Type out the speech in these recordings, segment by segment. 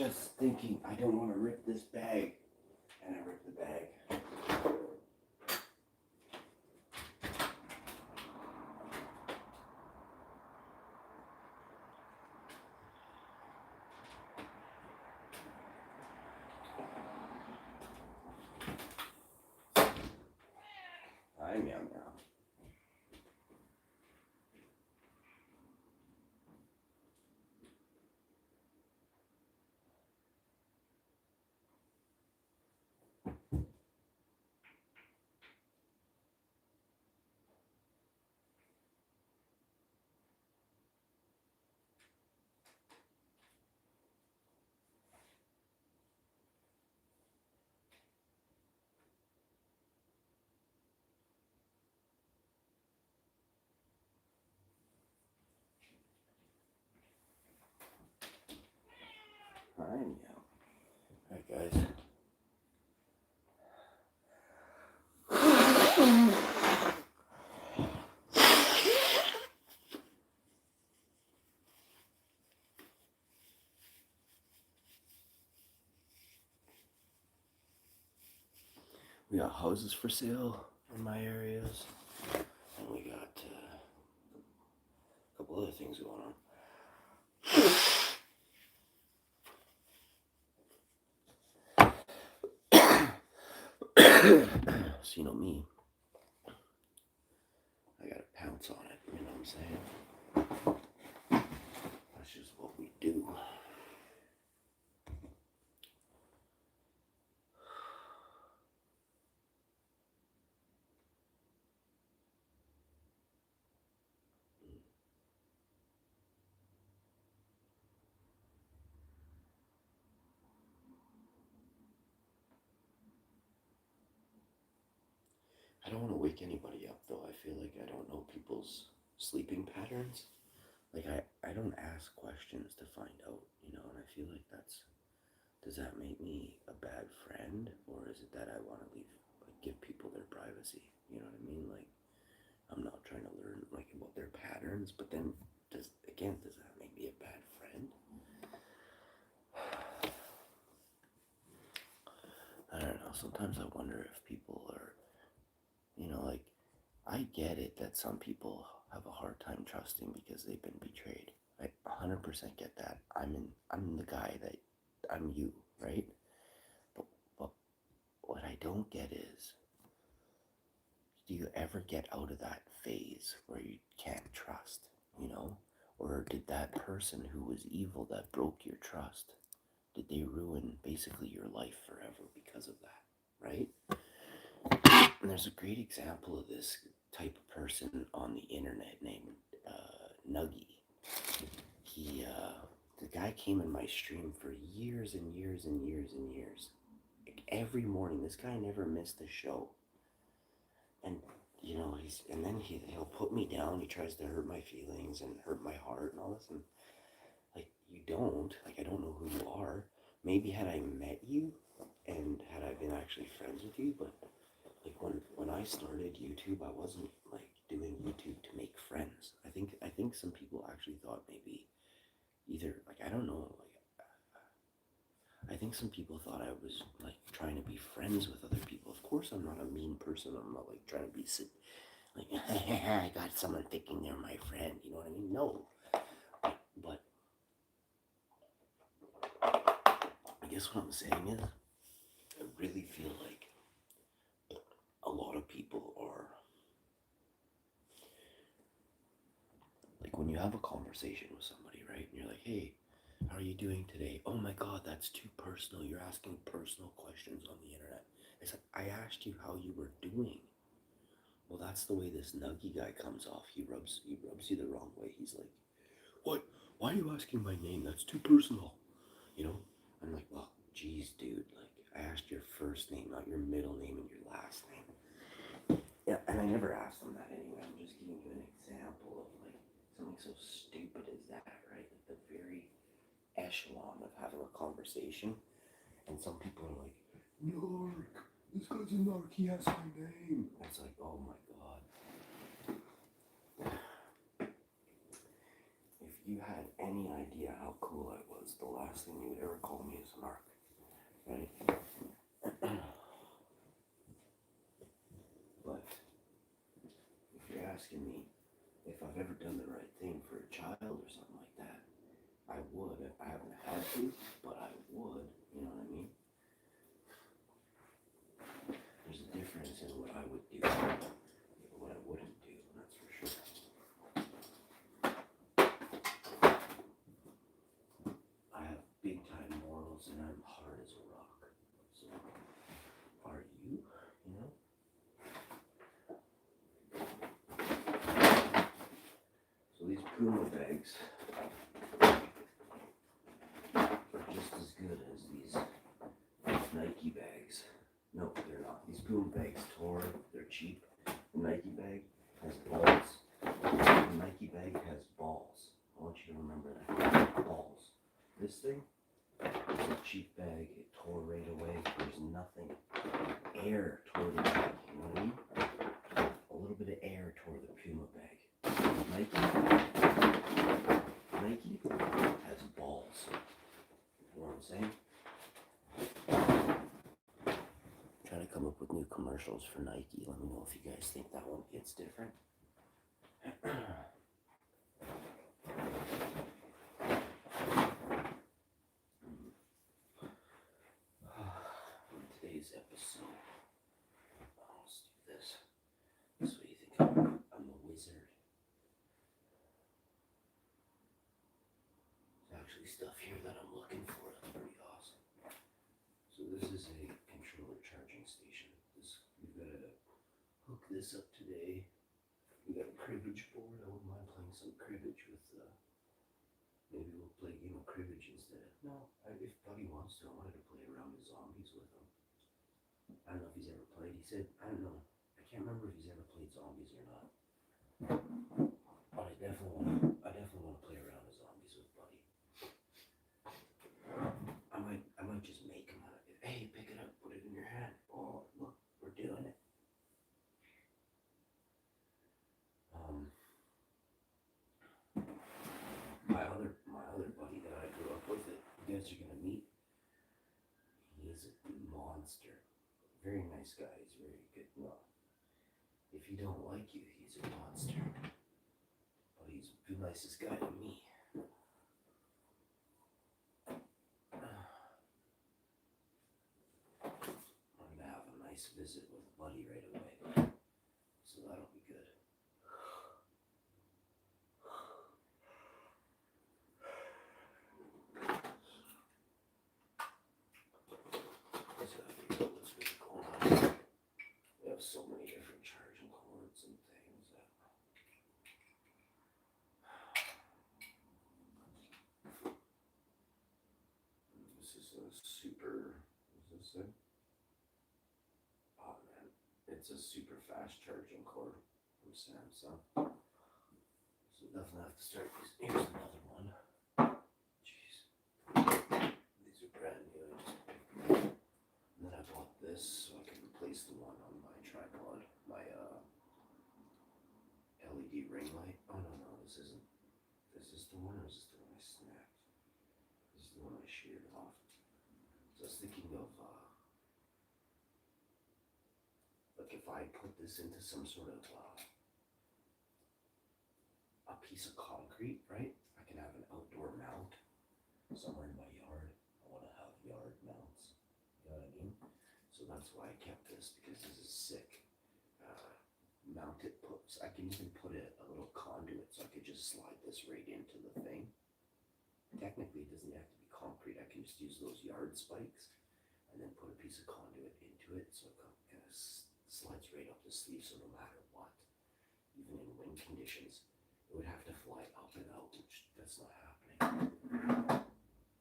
just thinking, I don't want to rip this bag. And I ripped the bag. I'm young now. I'm young. Alright, guys. We got houses for sale in my areas, and we got a couple other things going on. So you know me, I gotta pounce on it, you know what I'm saying? That's just what we do. I don't want to wake anybody up though. I feel like I don't know people's sleeping patterns. Like I don't ask questions to find out, you know, and I feel like does that make me a bad friend, or is it that I want to give people their privacy? You know what I mean? Like, I'm not trying to learn like about their patterns, but then does that make me a bad friend? I don't know. Sometimes I wonder if people are, you know, like, I get it that some people have a hard time trusting because they've been betrayed. I 100% get that. I'm the guy that I'm you, right? But what I don't get is, do you ever get out of that phase where you can't trust, you know? Or did that person who was evil that broke your trust, did they ruin basically your life forever because of that, right? And there's a great example of this type of person on the internet named Nuggy. The guy came in my stream for years and years and years and years. Like every morning, this guy never missed a show. And you know, he'll put me down. He tries to hurt my feelings and hurt my heart and all this. And like, you don't. Like, I don't know who you are. Maybe had I met you and had I been actually friends with you, but like when I started YouTube, I wasn't like doing YouTube to make friends. I think some people actually thought maybe either, like, I don't know, like, I think some people thought I was like trying to be friends with other people. Of course, I'm not a mean person. I'm not like trying to be like, I got someone thinking they're my friend. You know what I mean? No. But I guess what I'm saying is, I really feel like a lot of people are like, when you have a conversation with somebody, right? And you're like, hey, how are you doing today? Oh my God, that's too personal. You're asking personal questions on the internet. It's like, I asked you how you were doing. Well, that's the way this Nuggy guy comes off. He rubs you the wrong way. He's like, what? Why are you asking my name? That's too personal. You know? I'm like, well, geez, dude. Like, I asked your first name, not your middle name and your last name. Yeah, and I never asked him that anyway. I'm just giving you an example of like something so stupid as that, right? Like the very echelon of having a conversation. And some people are like, Narc, this guy's a narc, he has my name. And it's like, oh my God. If you had any idea how cool I was was the last thing you would ever call me as a narc, right? But if you're asking me if I've ever done the right thing for a child or something like that, I would. I haven't had to, but I would. You know what I mean? There's a difference in what I would do and what I wouldn't do, that's for sure. I have big time morals and I'm hard as a rock. So, are you? You know? So these Puma bags are just as good as these Nike bags. No, they're not. These Puma bags tore, they're cheap. The Nike bag has balls. The Nike bag has balls. I want you to remember that. Balls. This thing is a cheap bag. It tore right away. There's nothing. Air tore the bag. You know what I mean? A little bit of air tore the Puma bag. Nike has balls. You know what I'm saying? Trying to come up with new commercials for Nike. Let me know if you guys think that one hits different. In today's episode, let's do this. So you think I'm a wizard? There's actually stuff here that I'm looking for. That's pretty awesome. So this is a controller charging station. We've got to hook this up today. We got a cribbage board. I wouldn't mind playing some cribbage with. Maybe we'll play a game of cribbage instead. No, if Buddy wants to, I wanted to play around with zombies with him. I don't know if he's ever played. He said, I don't know. I can't remember if he's ever played zombies or not. But I definitely want to play around with zombies with Buddy. I might just make him out of it. Hey, pick it up, put it in your hand. Oh, look, we're doing it. My other buddy that I grew up with, that you guys are gonna meet, he's a monster. Very nice guy. He's very good. Well, if he don't like you, he's a monster. But he's the nicest guy to me. I'm gonna have a nice visit with Buddy right away, so that'll be good. We have so many different charging cords and things that this is a super, what's this thing? Oh man, it's a super fast charging cord from Samsung. So definitely have to start this. Here's another one. Jeez. These are brand new. And then I bought this so I can replace the one on my tripod. My LED ring light. Oh no, this isn't. Is this the one or is this the one I snapped? This is the one I sheared off. So I was thinking of like if I put this into some sort of a piece of concrete, right? I can have an outdoor mount somewhere in my yard. I want to have yard mounts. You know what I mean? So that's why I kept this, because this is sick. Mounted puts. I can even put a little conduit, so I could just slide this right into the thing. Technically, it doesn't have to be concrete. I can just use those yard spikes and then put a piece of conduit into it, so it kind of slides right up the sleeve. So no matter what, even in wind conditions, it would have to fly up and out, which that's not happening.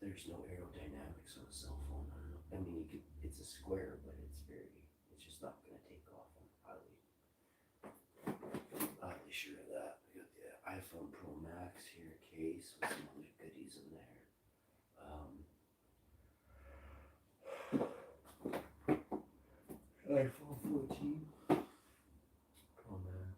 There's no aerodynamics on a cell phone. I don't know. I mean, it's a square, but it's just not going to take off. I'm highly sure of that. We got the iPhone Pro Max here, case with some other goodies in there. iPhone 14 Pro Max.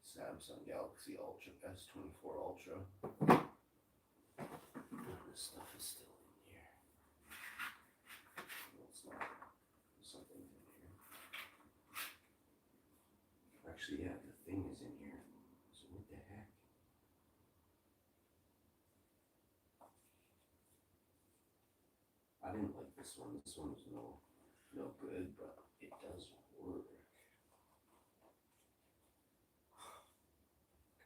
Samsung Galaxy Galaxy Ultra, S24 Ultra. This stuff is still in here. No, it's not. Something's in here. Actually, yeah, the thing is in here. So what the heck? I didn't like this one. This one was no good, but it does work.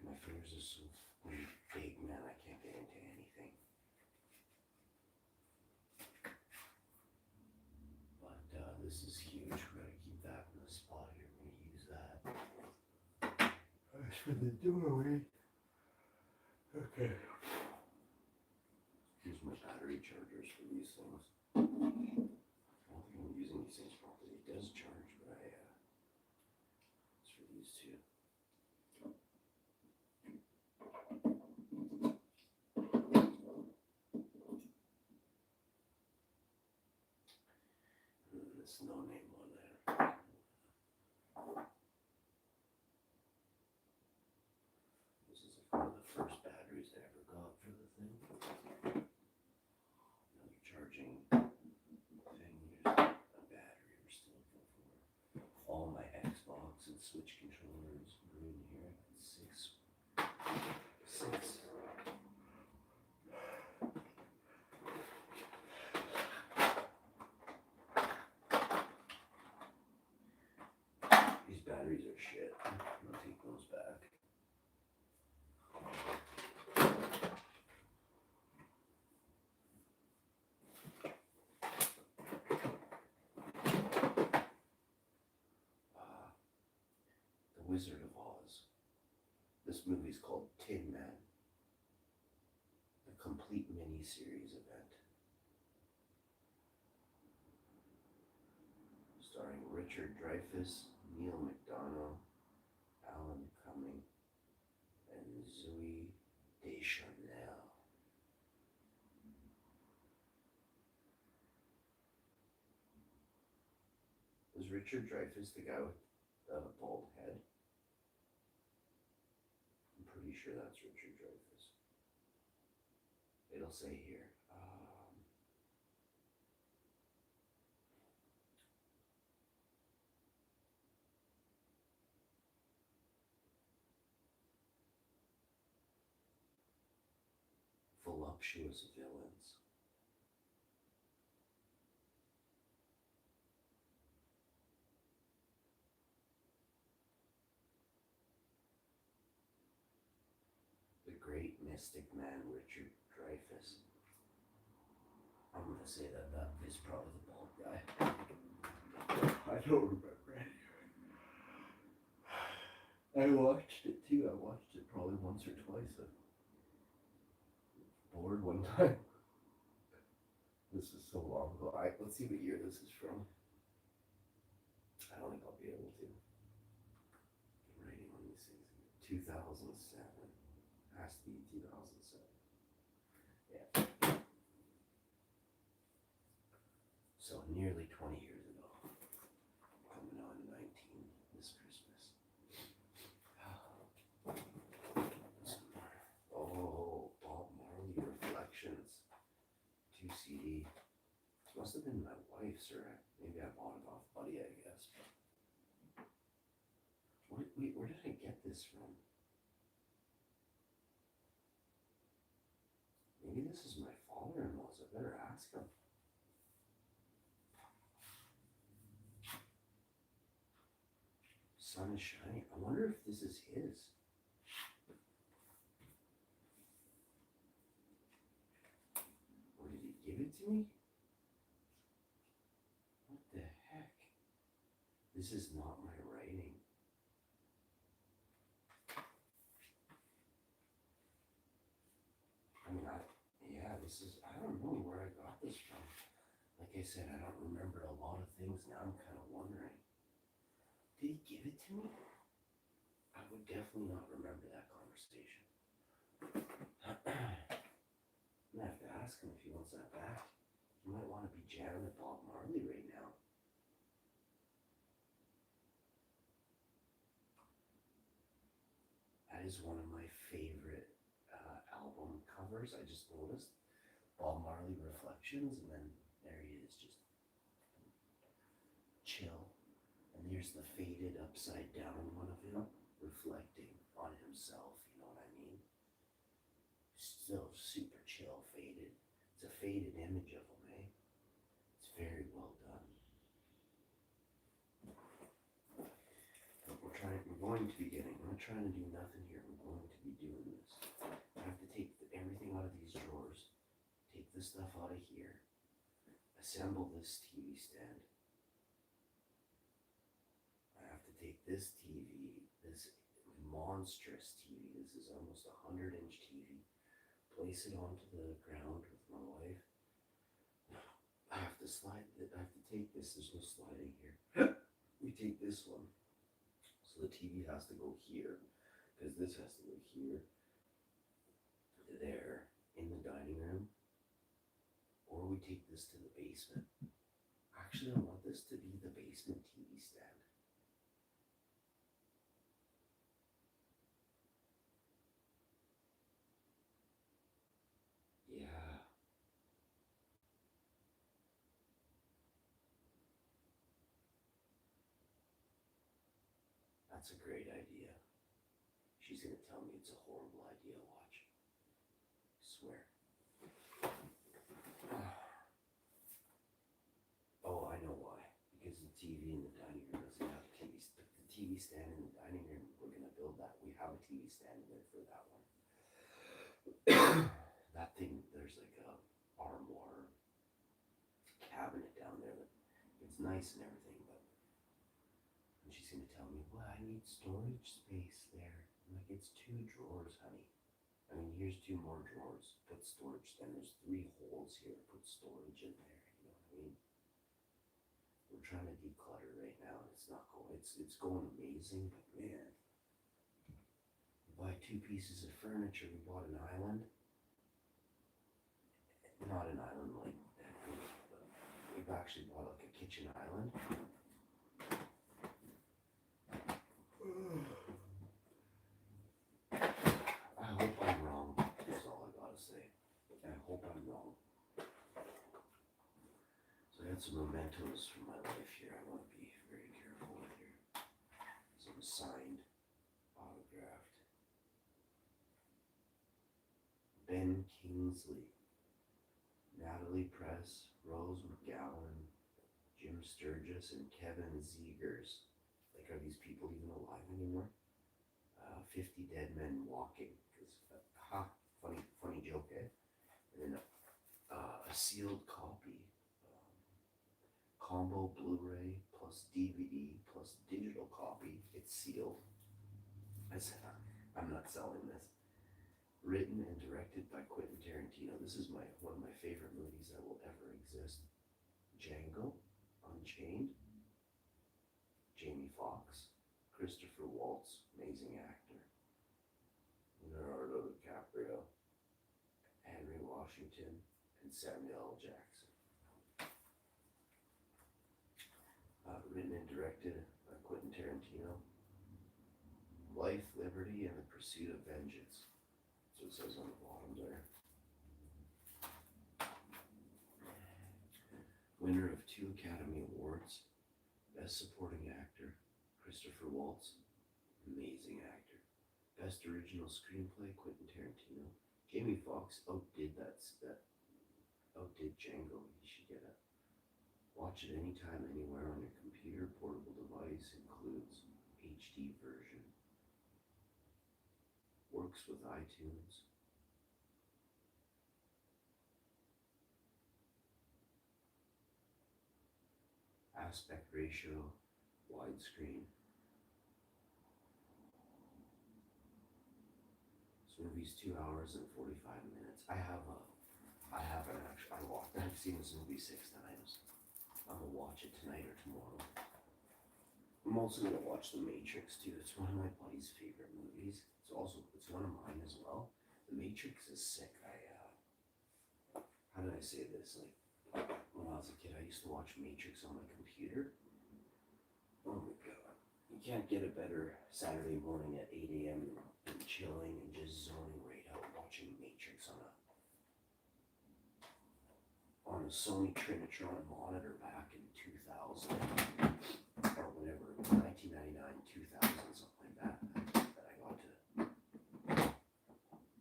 My fingers are so big, man. I can't get into anything. But this is huge. We're gonna keep that in the spot here. We're gonna use that. As for the doorway, okay. Here's my battery chargers for these things. I don't think I'm using these things properly. It does charge, but it's for these two. This no name on there. This is one of the first batteries I ever got for the thing. Another charging thing. Here's a battery we're still looking for. All my Xbox and Switch controllers are in here. Six. These batteries are shit. I'm gonna take those back. The Wizard of Oz. This movie's called Tin Man. The complete mini-series event. Starring Richard Dreyfuss, Neil McDonough, Alan Cumming, and Zooey Deschanel. Was Richard Dreyfuss the guy with the bald head? I'm pretty sure that's Richard Dreyfuss. It'll say here. Voluptuous villains. The great mystic man Richard Dreyfuss. I'm gonna say that is probably the bald guy. I don't remember anyway. I watched it too. I watched it probably once or twice. I bored one time. This is so long ago. Let's see what year this is from. I don't think I'll be able to. I'm writing on these things. 2007. Has to be 2007. Yeah. So nearly 20 years ago. Coming on 19 this Christmas. Oh, Bob Marley Reflections. 2 CD. This must have been my wife's, or maybe I bought it off Buddy, I guess. Wait, where did I get this from? Maybe this is my father-in-law's. I better ask him. Sun is shining. I wonder if this is his. Or did he give it to me? What the heck? This is not my writing. I mean, this is, I don't know where I got this from. Like I said, I don't remember a lot of things now. I'm kind of wondering. Did he give it to me? I would definitely not remember that conversation. I'm gonna have to ask him if he wants that back. He might want to be jamming at Bob Marley right now. That is one of my favorite album covers. I just noticed Bob Marley Reflections, and then there he is, just chill. And here's the faded upside down one of him reflecting on himself. You know what I mean? Still super chill, faded. It's a faded image of him, eh? It's very well done. But we're going to be getting, I'm not trying to do nothing here. We're going to be doing this. I have to take everything out of these drawers, take this stuff out of here, assemble this TV stand. I have to take this TV, this monstrous TV, this is almost 100-inch TV, place it onto the ground with my wife. I have to slide it, I have to take this, there's no sliding here. We take this one. So the TV has to go here, because this has to go here, there, in the dining room. Or we take this to the basement. Actually, I want this to be the basement TV stand. Yeah. That's a great idea. She's gonna tell me it's a horrible idea, watch. I swear. Oh, I know why. Because the TV in the dining room doesn't have a TV. The TV stand in the dining room, we're gonna build that. We have a TV stand in there for that one. That thing, there's like a armoire cabinet down there that it's nice and everything, but and she's gonna tell me, well, I need storage space there. I'm like, it's 2 drawers, honey. I mean, here's 2 more drawers. Put storage. Then there's 3 holes here. Put storage in there. You know what I mean? We're trying to declutter right now, and it's not going. It's going amazing, but man, we buy 2 pieces of furniture. We bought an island. Not an island like that, but we've actually bought like a kitchen island. I hope I'm wrong. That's all I gotta say. I hope I'm wrong. So I got some mementos from my life here. I want to be very careful with here. Some signed, autographed. Ben Kingsley, Natalie Press, Rose McGowan, Jim Sturgis, and Kevin Zegers. Like, are these people even alive anymore? 50 Dead Men Walking. Funny joke, eh? And then a sealed copy, combo Blu-ray plus DVD plus digital copy. It's sealed. I'm not selling this. Written and directed by Quentin Tarantino. This is one of my favorite movies that will ever exist. Django Unchained. Jamie Foxx, Christopher Waltz, amazing actor. Leonardo DiCaprio, Henry Washington, and Samuel L. Jackson. Written and directed by Quentin Tarantino. Life, liberty, and the pursuit of vengeance. That's what it says on the bottom there. Winner of 2 Academy Awards. Best Supporting Actor, Christopher Waltz, amazing actor. Best Original Screenplay, Quentin Tarantino. Jamie Foxx outdid outdid Django. You should get it. Watch it anytime, anywhere on your computer. Portable device includes HD version. Works with iTunes. Aspect ratio, widescreen. This movie's 2 hours and 45 minutes. I've seen this movie 6 times. I'm gonna watch it tonight or tomorrow. I'm also gonna watch The Matrix too. It's one of my buddy's favorite movies. It's one of mine as well. The Matrix is sick. How did I say this? Like, when I was a kid, I used to watch Matrix on my computer. Oh my god. You can't get a better Saturday morning at 8 a.m. than chilling and just zoning right out watching Matrix on a Sony Trinitron monitor back in 2000 or whenever, 1999, 2000, something like that. That I got to,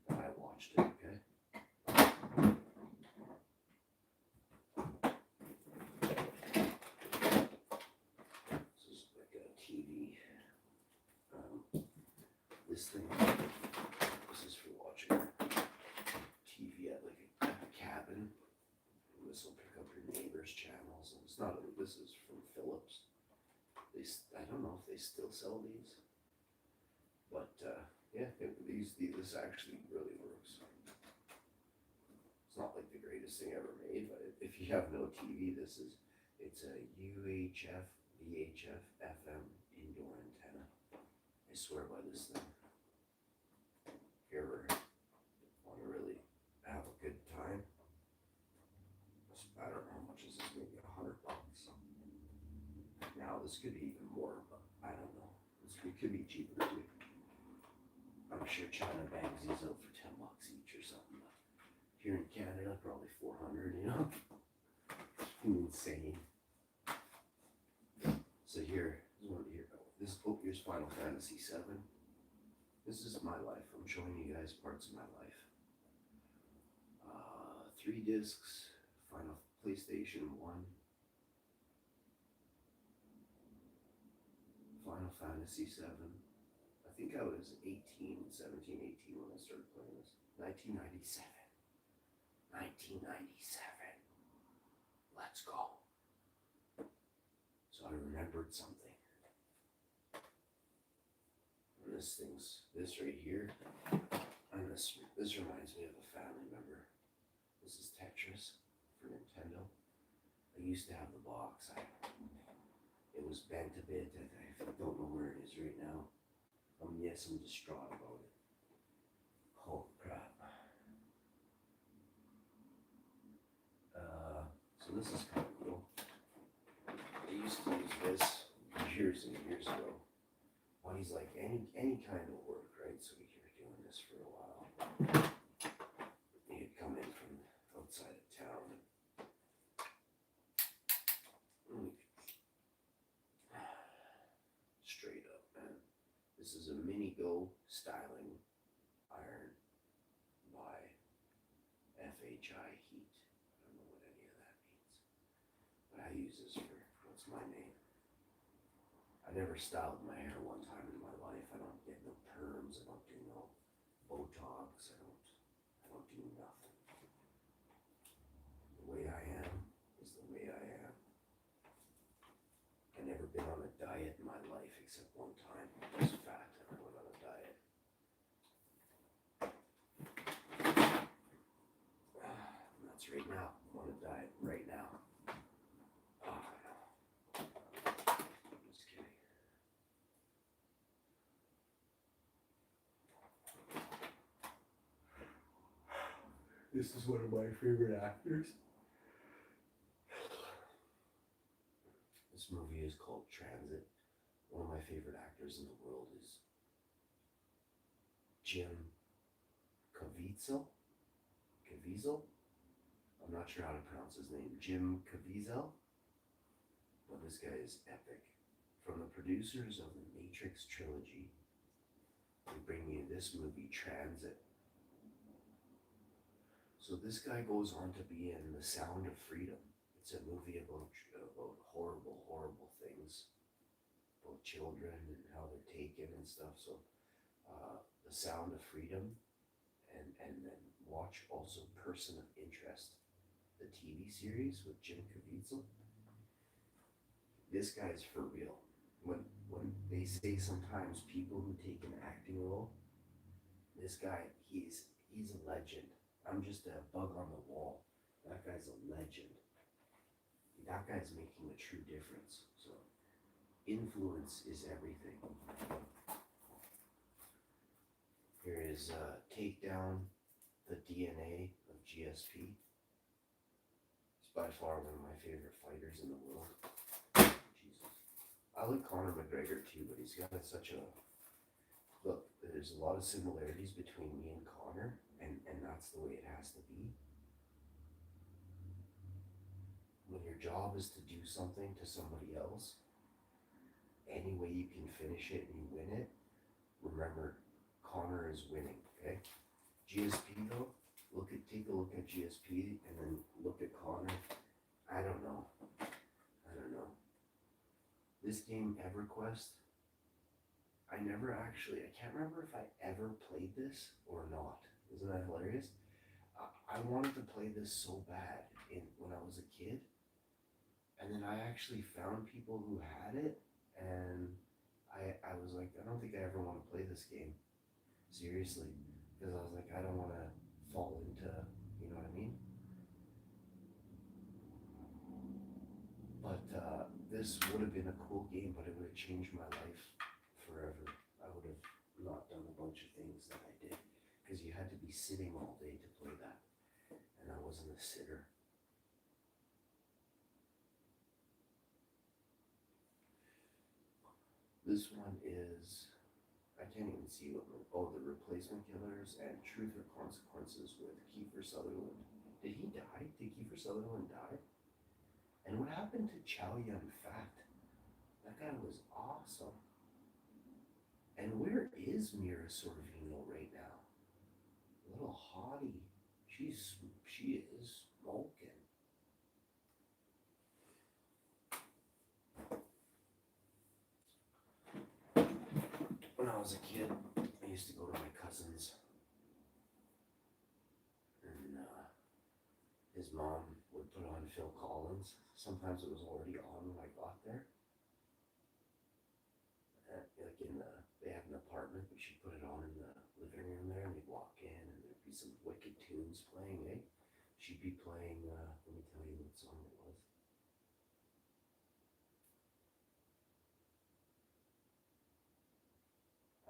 that I watched it. Okay. This is like a TV. This thing. This is for watching TV at like a cabin. This will pick up your neighbor's channels. And it's not. This is from Philips. I don't know if they still sell these, but yeah, this actually really works. It's not like the greatest thing ever made, but if you have no TV, it's a UHF VHF FM indoor antenna. I swear by this thing. If you ever want to really have a good time, I don't know how much is this, maybe $100. Now this could be even more, but I don't know. It could be cheaper too. I'm sure China bags these out for $10 each or something. But here in Canada, probably 400. You know, insane. So here's Final Fantasy VII. This is my life. I'm showing you guys parts of my life. 3 discs. Final PlayStation 1. Final Fantasy VII. I think I was 17, 18 when I started playing this. 1997. 1997. Let's go. So I remembered something. And this right here, and this reminds me of a family member. This is Tetris for Nintendo. I used to have the box. It was bent a bit. I don't know where it is right now. Yes, I'm distraught about it. Oh crap. So this is kind of cool. I used to use this years and years ago. When he's like any kind of work, right? So we were doing this for a while. He'd come in from outside of town. Straight up, man. This is a Mini Go styling iron by FHI Heat. I don't know what any of that means. But I use this for, what's my name? I never styled my hair one time in my life. I don't get no perms. I don't do no Botox. I don't do nothing. The way I am is the way I am. I never been on a diet in my life except one time. I was fat and I went on a diet. And that's right now. I'm on a diet right now. Just kidding. This is one of my favorite actors. This movie is called Transit. One of my favorite actors in the world is Jim Caviezel. I'm not sure how to pronounce his name. Jim Caviezel. But this guy is epic. From the producers of the Matrix trilogy, they bring you this movie, Transit. So this guy goes on to be in The Sound of Freedom. It's a movie about horrible things, about children and how they're taken and stuff. So The Sound of Freedom, and then watch also Person of Interest, the TV series with Jim Caviezel. This guy's for real. When they say sometimes people who take an acting role, this guy, he's a legend. I'm just a bug on the wall. That guy's a legend. That guy's making a true difference. So influence is everything. Here is Take Down the DNA of GSP. He's by far one of my favorite fighters in the world. Jesus. I like Conor McGregor too, but he's got such a look. There's a lot of similarities between me and Conor, and that's the way it has to be. When your job is to do something to somebody else, any way you can finish it and you win it, remember, Conor is winning. Okay, GSP though, take a look at GSP and then look at Conor. I don't know. I don't know. This game, EverQuest, I can't remember if I ever played this or not. Isn't that hilarious? I wanted to play this so bad when I was a kid. And then I actually found people who had it. And I was like, I don't think I ever want to play this game. Seriously. Because I was like, I don't want to fall into, you know what I mean? But this would have been a cool game, but it would have changed my life forever. I would have not done a bunch of things that I did because you had to be sitting all day to play that, and I wasn't a sitter. This one is, I can't even see what, the Replacement Killers and Truth or Consequences with Kiefer Sutherland. Did he die? Did Kiefer Sutherland die? And what happened to Chow Yun Fat? That guy was awesome. And where is Mira Sorvino right now? Little hottie. She is smoking. When I was a kid, I used to go to my cousin's, and his mom would put on Phil Collins. Sometimes it was already on when I got there. They had an apartment, but she'd put it on in the living room there, and we'd walk in, and there'd be some wicked tunes playing, eh? She'd be playing, let me tell you what song it was.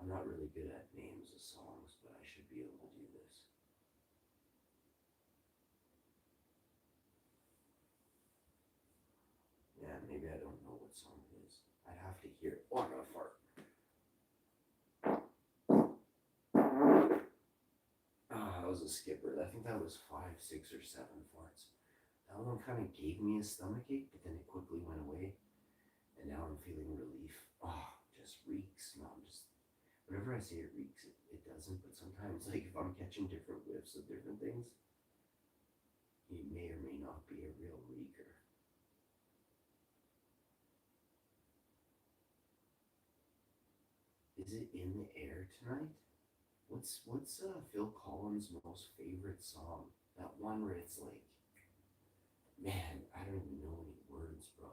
I'm not really good at names of songs, but I should be able to do this. Yeah, maybe I don't know what song it is. I'd have to hear it. Oh, I'm gonna fart. That was a skipper. I think that was 5, 6, or 7 farts. That one kind of gave me a stomachache, but then it quickly went away. And now I'm feeling relief. Just reeks. No, whenever I say it reeks, it doesn't. But sometimes, like, if I'm catching different whiffs of different things, it may or may not be a real reeker. Is it in the air tonight? What's Phil Collins' most favorite song? That one where it's like, man, I don't even know any words, bro.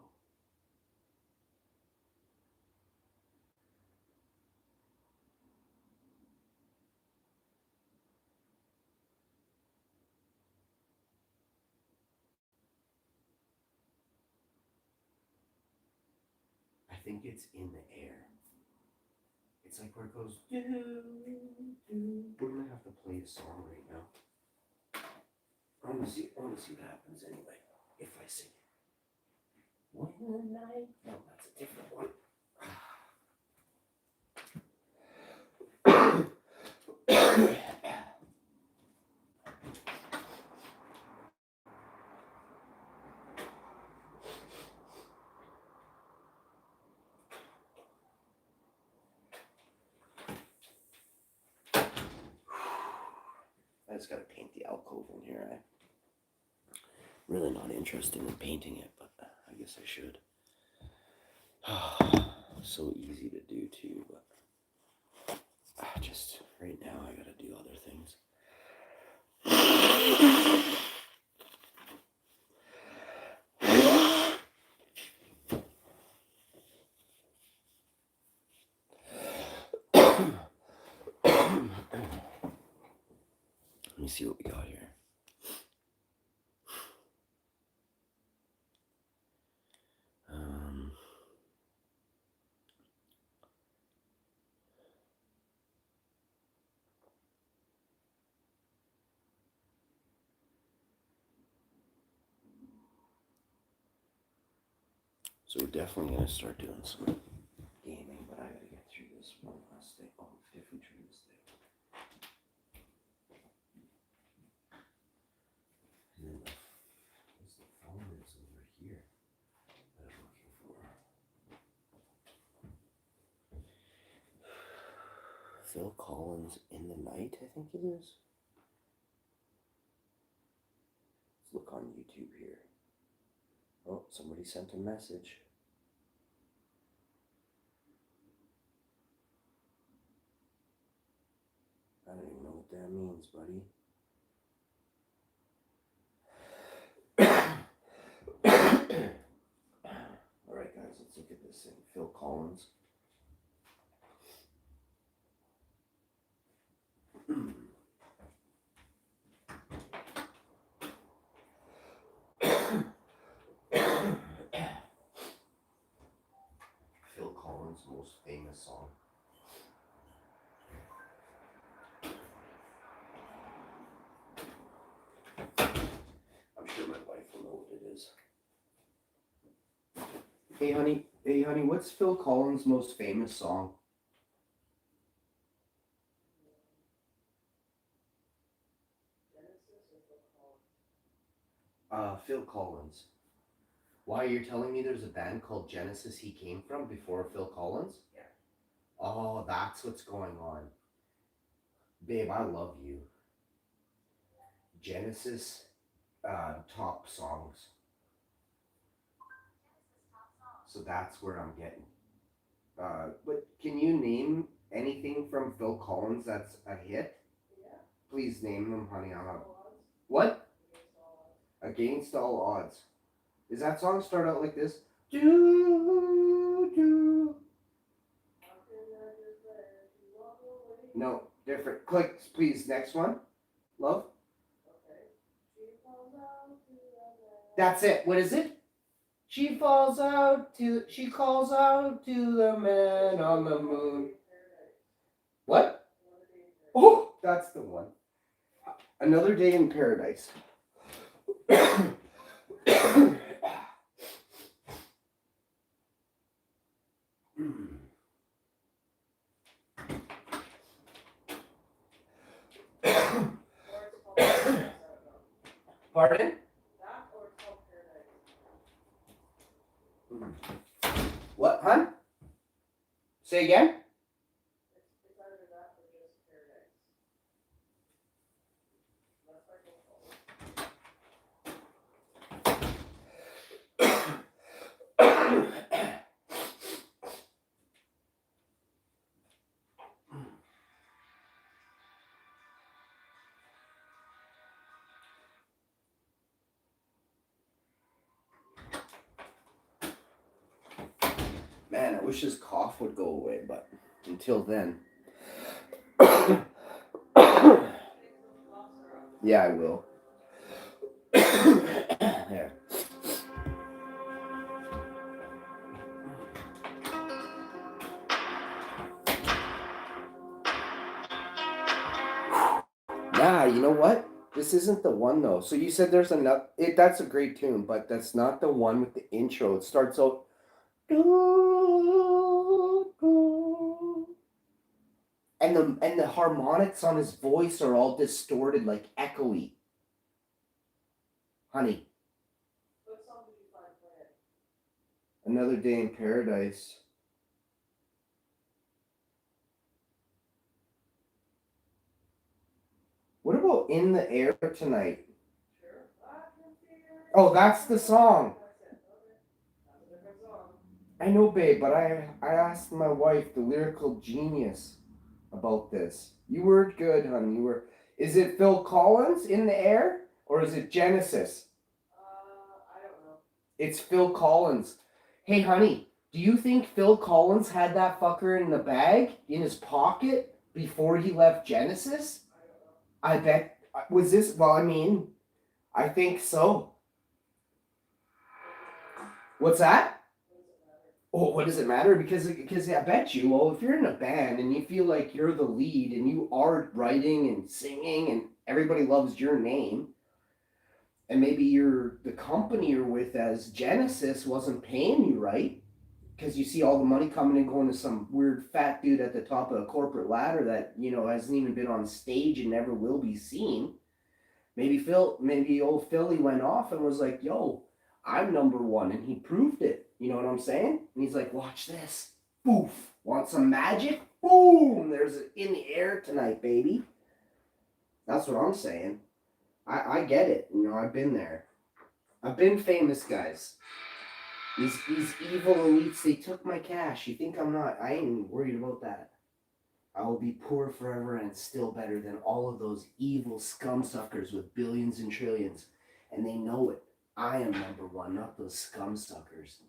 I think it's in the air. It's like where it goes. We're gonna have to play a song right now. I wanna see what happens anyway if I sing it. When the night. No, that's a different one. I just gotta paint the alcove in here. I'm really not interested in painting it, but I guess I should. So easy to do too, but just right now I gotta do other things. Let me see what we got here. So we're definitely going to start doing some gaming, but I got to get through this one last thing. Oh, different tree this thing. And then the phone is over here that I'm looking for. Phil Collins in the Night, I think it is. Let's look on YouTube here. Oh, somebody sent a message. I don't even know what that means, buddy. Alright guys, let's look at this thing. Phil Collins. Phil Collins' most famous song. I'm sure my wife will know what it is. Hey honey, what's Phil Collins' most famous song? Phil Collins. Why, you're telling me there's a band called Genesis he came from before Phil Collins? Yeah. Oh, that's what's going on. Babe, I love you. Genesis top songs. So that's where I'm getting. But can you name anything from Phil Collins that's a hit? Yeah. Please name them, honey. What? Against All Odds. Does that song start out like this? Do, do. No, different. Click, please. Next one. Love. That's it. What is it? She calls out to the man on the moon. What? Oh, that's the one. Another Day in Paradise. Pardon? What, hon? Say again? Man, I wish this cough would go away, but until then. Yeah, I will. There. Nah, you know what? This isn't the one though. So you said there's another. That's a great tune, but that's not the one with the intro. It starts out. And the harmonics on his voice are all distorted, like echoey. Honey. What song did you find playing? Another Day in Paradise. What about In the Air Tonight? Oh, that's the song. I know, babe, but I asked my wife, the lyrical genius, about this. You were good, honey. You were. Is it Phil Collins, In the Air, or is it Genesis? I don't know. It's Phil Collins. Hey, honey, do you think Phil Collins had that fucker in the bag, in his pocket, before he left Genesis? I bet. Was this? Well, I mean, I think so. What's that? Oh, what does it matter? Because I bet you, well, if you're in a band and you feel like you're the lead and you are writing and singing and everybody loves your name, And maybe the company you're with as Genesis wasn't paying you right, because you see all the money coming and going to some weird fat dude at the top of a corporate ladder that hasn't even been on stage and never will be seen. Maybe old Philly went off and was like, "Yo, I'm number one," and he proved it. You know what I'm saying? And he's like, "Watch this, poof! Want some magic? Boom! There's it in the air tonight, baby." That's what I'm saying. I get it. I've been there. I've been famous, guys. These evil elites, they took my cash. You think I'm not? I ain't worried about that. I will be poor forever and still better than all of those evil scum suckers with billions and trillions. And they know it. I am number one, not those scum suckers.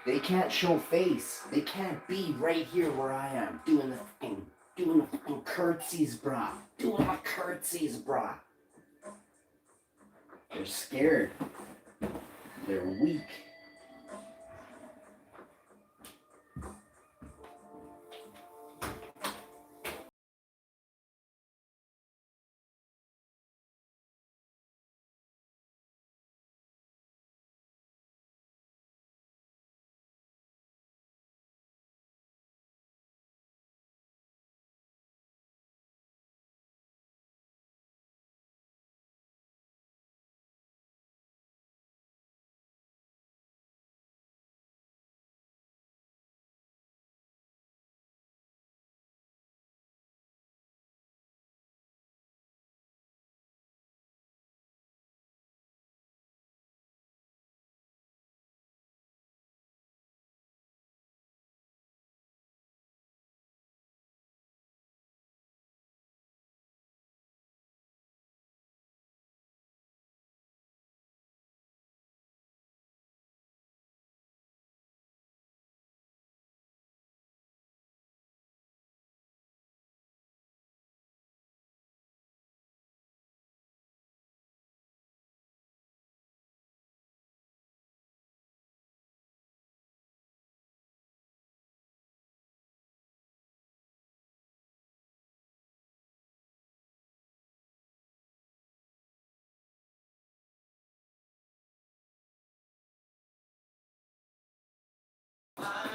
They can't show face. They can't be right here where I am, doing the fucking curtsies, brah. Doing my curtsies, brah. They're scared. They're weak.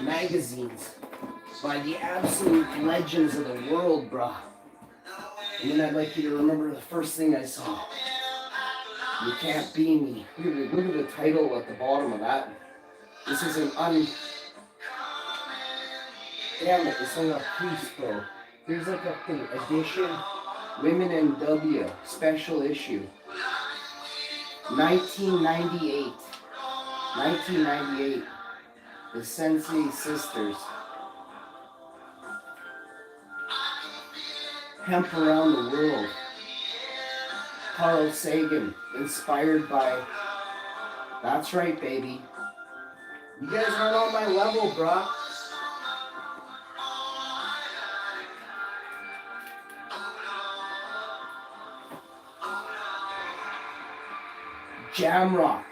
Magazines by the absolute legends of the world, bruh. And then I'd like you to remember the first thing I saw. You can't be me. Look at the title at the bottom of that. This is Damn it, it's only a piece, bro. Here's like a thing, edition, Women in W, special issue. 1998. 1998. The Sensei Sisters. Hemp around the world. Carl Sagan, inspired by... That's right, baby. You guys aren't on my level, bruh. Jamrock.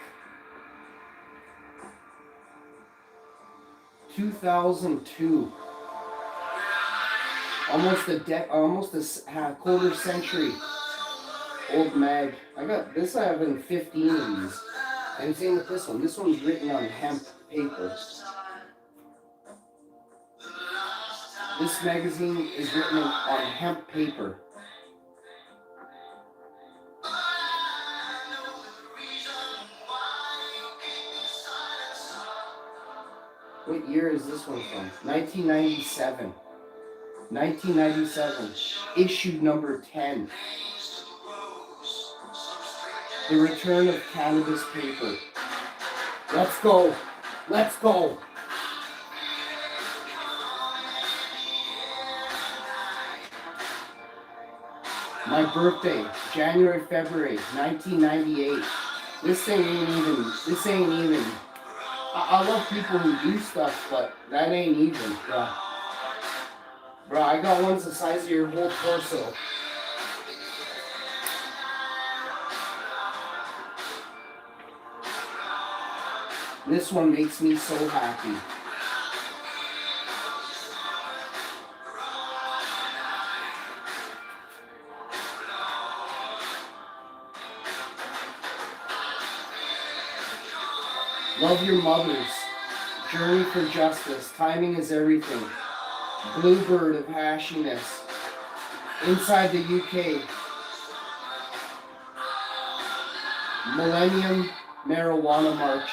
2002. Almost a quarter century old mag. I got this. I have in 15 of these. And same with this one. This one's written on hemp paper. This magazine is written on hemp paper. What year is this one from? 1997. 1997. Issue number 10. The return of cannabis paper. Let's go. Let's go. My birthday, January, February, 1998. This ain't even. I love people who do stuff, but that ain't even, bruh. Bruh, I got ones the size of your whole torso. This one makes me so happy. Love Your Mothers, Journey for Justice, Timing is Everything, Bluebird of Hashiness, Inside the UK, Millennium Marijuana March,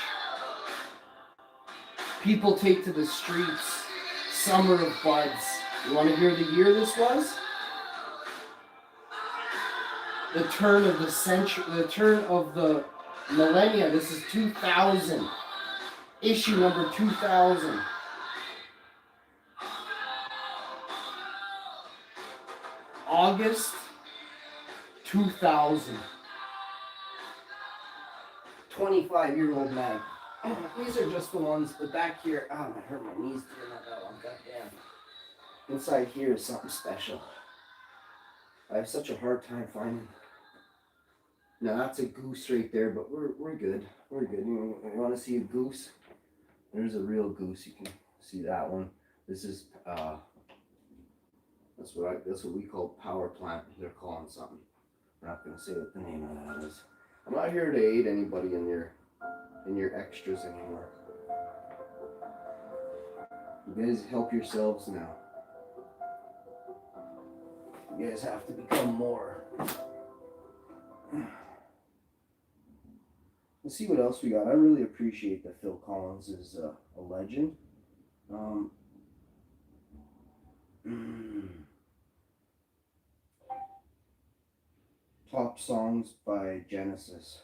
People Take to the Streets, Summer of Buds. You want to hear the year this was? The turn of the century, the turn of the millennia. This is 2000. Issue number 2000. August 2000. 25-year-old man. These are just the ones, but back here, I hurt my knees doing that one. Goddamn. Inside here is something special. I have such a hard time finding. Now that's a goose right there, but we're good. We're good. You want to see a goose? There's a real goose. You can see that one. This is that's what we call power plant. They're calling something. I'm not gonna say what the name of that is. I'm not here to aid anybody in your extras anymore. You guys help yourselves now. You guys have to become more. Let's see what else we got. I really appreciate that Phil Collins is a legend. Top songs by Genesis.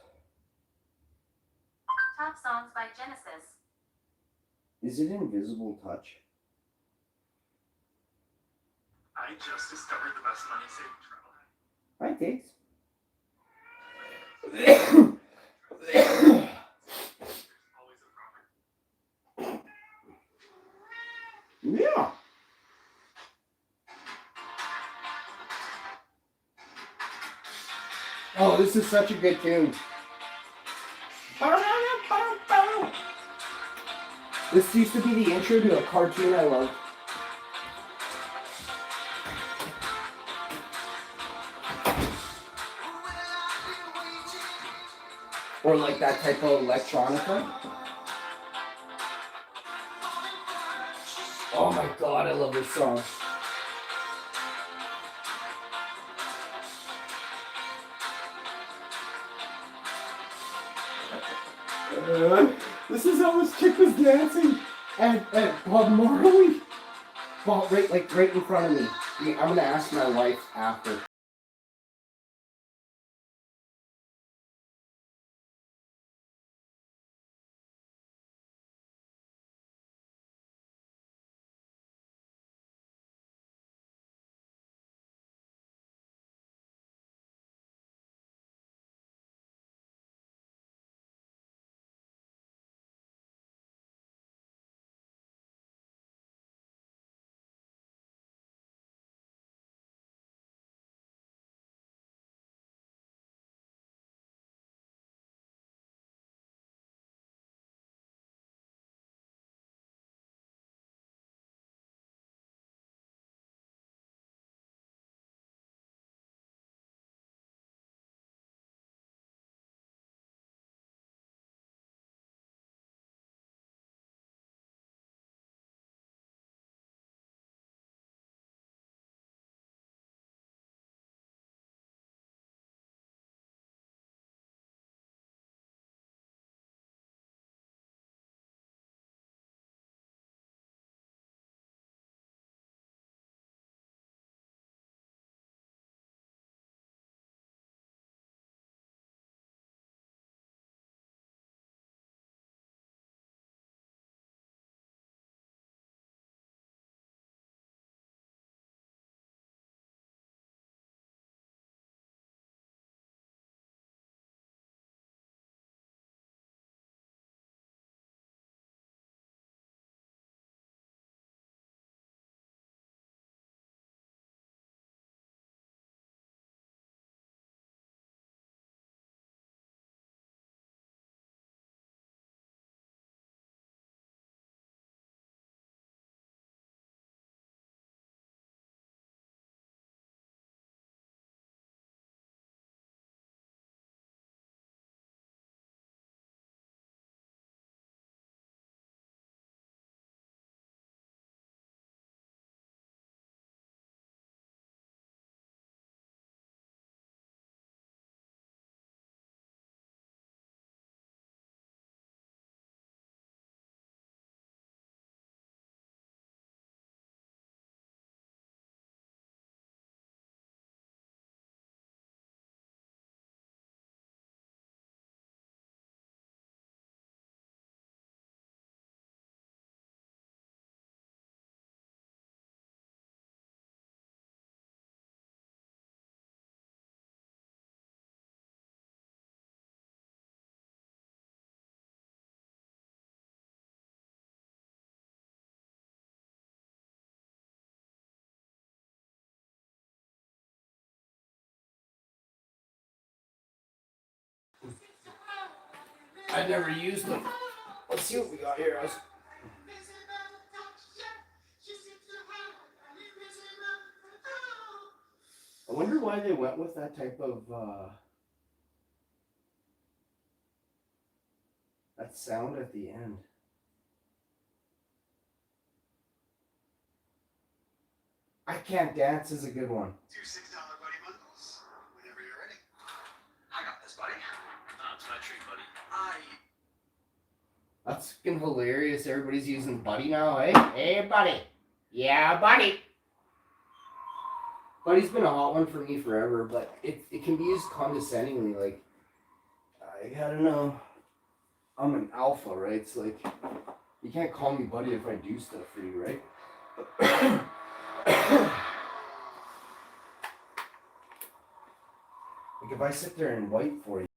Top songs by Genesis. Is it Invisible Touch? I just discovered the best money saving travel hack. Hi, Kate. Always a profit. Yeah. Oh, this is such a good tune. This used to be the intro to a cartoon I love. Or like that type of electronica. Oh my god, I love this song. This is how this chick was dancing at Bob Marley. Well, right in front of me. I'm gonna ask my wife after. I never used them. Let's see what we got here. I wonder why they went with that type of that sound at the end. I Can't Dance is a good one. Do $6 buddy bundles whenever you're ready. I got this, buddy. It's my treat, buddy. That's fucking hilarious. Everybody's using buddy now, eh? Hey, buddy. Yeah, buddy. Buddy's been a hot one for me forever, but it can be used condescendingly. Like, I don't know. I'm an alpha, right? It's like, you can't call me buddy if I do stuff for you, right? Like, if I sit there and wait for you.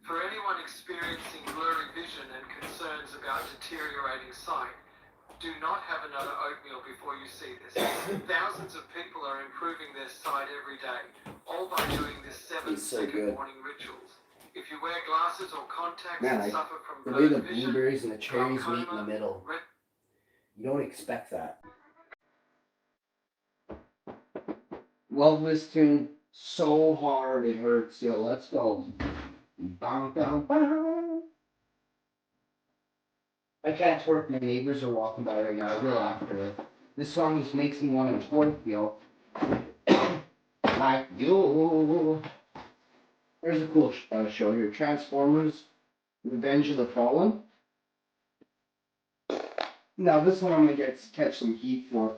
For anyone experiencing blurry vision and concerns about deteriorating sight, do not have another oatmeal before you see this. Thousands of people are improving their sight every day, all by doing this 7 It's so second good. morning rituals. If you wear glasses or contacts Man, and suffer from the way the blurred vision, blueberries and the cherries meet in the glaucoma, middle, you don't expect that. Love this tune so hard it hurts. Yo, let's go. Bang, bang, bang. I can't twerk. My neighbors are walking by right now. I will after it. This song just makes me want to twerk, yo. Like you. There's a cool show here. Transformers: Revenge of the Fallen. Now this one I'm gonna catch some heat for.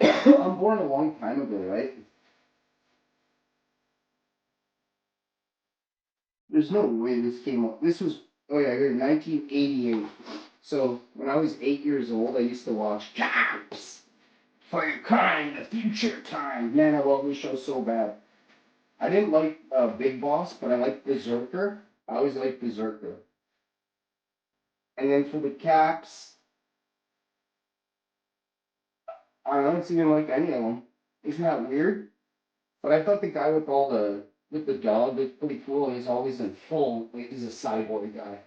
I'm born a long time ago, right? There's no way this came up. This was, oh yeah, here, 1988. So when I was 8 years old, I used to watch Jobs for Your Kind, the Future Time. Man, I love this show so bad. I didn't like Big Boss, but I liked Berserker. I always liked Berserker. And then for the Caps, I don't even like any of them. Isn't that weird? But I thought the guy with with the dog was pretty cool. He's always in full, like he's a cyborg guy.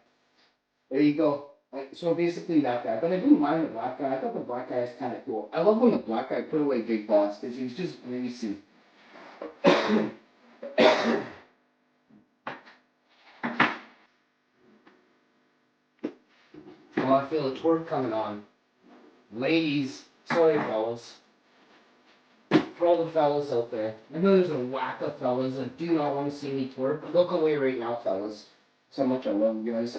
There you go. So basically that guy. But I didn't mind the black guy. I thought the black guy is kind of cool. I love when the black guy put away Big Boss because he's just greasy. Oh, I feel a twerk coming on. Ladies, sorry fellas. For all the fellas out there. I know there's a whack of fellas that do not want to see me twerk. Look away right now, fellas. So much I love you guys.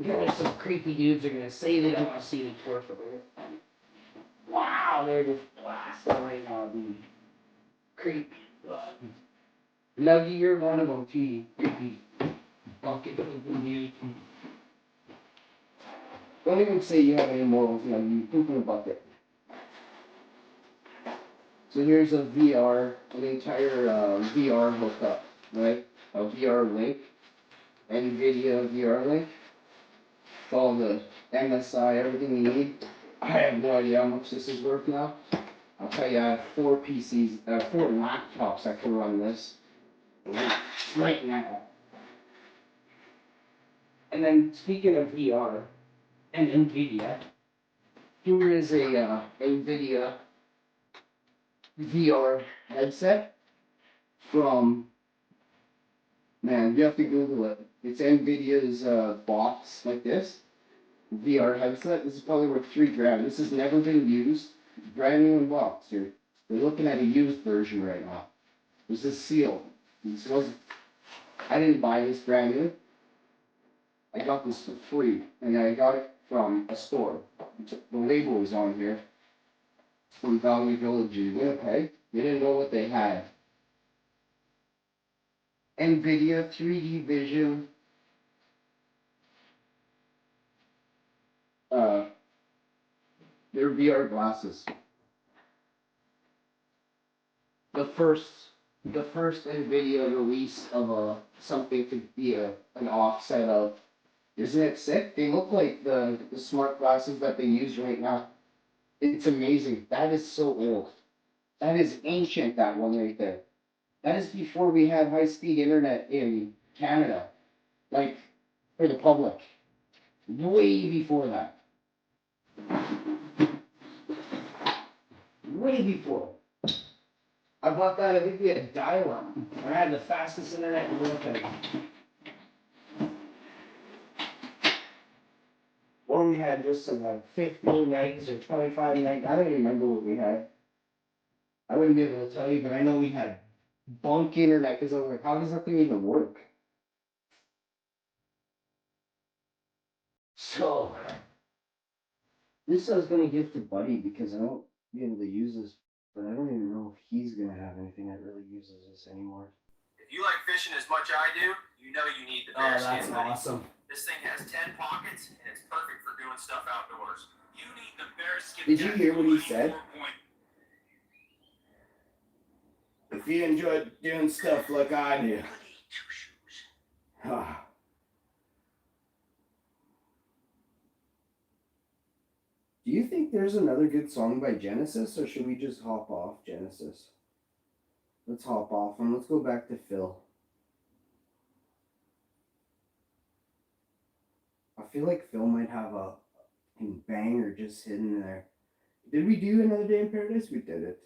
There's some creepy dudes are gonna say they don't want to see me twerk over here. Wow, they're just blasting right now, dude. Creepy. Nuggy, you're one of them too. Creepy. Bucket of dude. Don't even say you have any morals, Nuggy. You poop in a bucket. So here's a VR, an entire VR hookup, right? A VR link, NVIDIA VR link, all the MSI, everything you need. I have no idea how much this is worth now. I'll tell you, I have 4 PCs, 4 laptops that can run this right now. And then speaking of VR and NVIDIA, here is a NVIDIA VR headset from, man, you have to Google it. It's NVIDIA's box like this. VR headset. This is probably worth $3,000. This has never been used. Brand new in box here. We're looking at a used version right now. This is sealed. This wasn't, I didn't buy this brand new. I got this for free. And I got it from a store. The label is on here. From Valley Village in Winnipeg. They didn't know what they had. NVIDIA 3D Vision. Their VR glasses. The first NVIDIA release of something to be an offset of. Isn't it sick? They look like the smart glasses that they use right now. It's amazing. That is so old. That is ancient, that one right there. That is before we had high-speed internet in Canada. Like, for the public. Way before that. Way before. I bought that, I think we had dial-up. I had the fastest internet in Winnipeg. Or we had just some like 15 megs or 25 megs. I don't even remember what we had. I wouldn't be able to tell you, but I know we had bunk internet because I was like, how does that thing even work? So, this I was going to give to Buddy because I don't be able to use this But I don't even know if he's gonna have anything that really uses this anymore. If you like fishing as much as I do, you know you need the Oh, bearskin that's hoodie. awesome. This thing has 10 pockets and it's perfect for doing stuff outdoors. You need the bearskin. Did you hear what he said? If you enjoy doing stuff like I do. Do you think there's another good song by Genesis, or should we just hop off Genesis? Let's hop off and let's go back to Phil. I feel like Phil might have a banger just hidden there. Did we do Another Day in Paradise? We did it.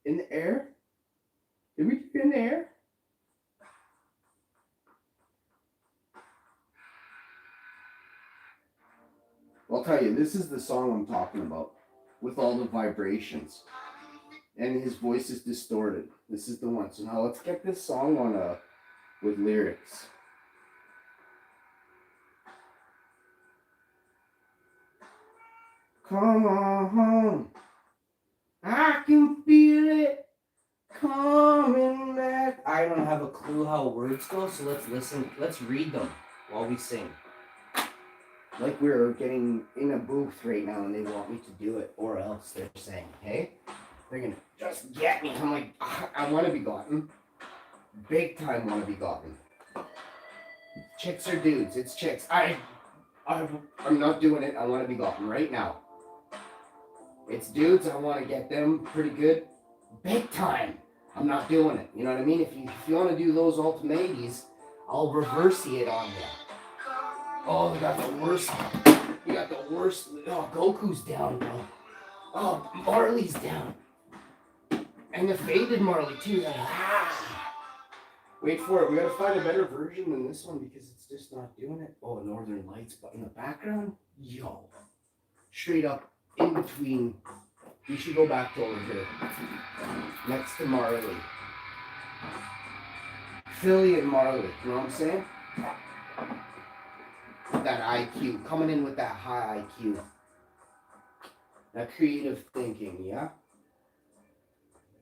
In the Air? Did we do In the Air? I'll tell you, this is the song I'm talking about. With all the vibrations. And his voice is distorted. This is the one. So now let's get this song on with lyrics. Come on home. I can feel it coming back. I don't have a clue how words go, so let's listen. Let's read them while we sing. Like we're getting in a booth right now and they want me to do it, or else they're saying, hey, they're gonna just get me. I'm like, I want to be gotten. Big time want to be gotten. Chicks or dudes? It's chicks. I'm not doing it. I want to be gotten right now. It's dudes. I want to get them pretty good. Big time. I'm not doing it. You know what I mean? If you want to do those ultimatives, I'll reverse it on you. Oh, they got the worst. You got the worst. Oh, Goku's down, bro. Oh, Marley's down. And the faded Marley, too. Wait for it. We gotta find a better version than this one because it's just not doing it. Oh, Northern Lights, but in the background, yo. Straight up, in between. We should go back to over here. Next to Marley. Philly and Marley, you know what I'm saying? With that IQ, coming in with that high IQ. That creative thinking, yeah?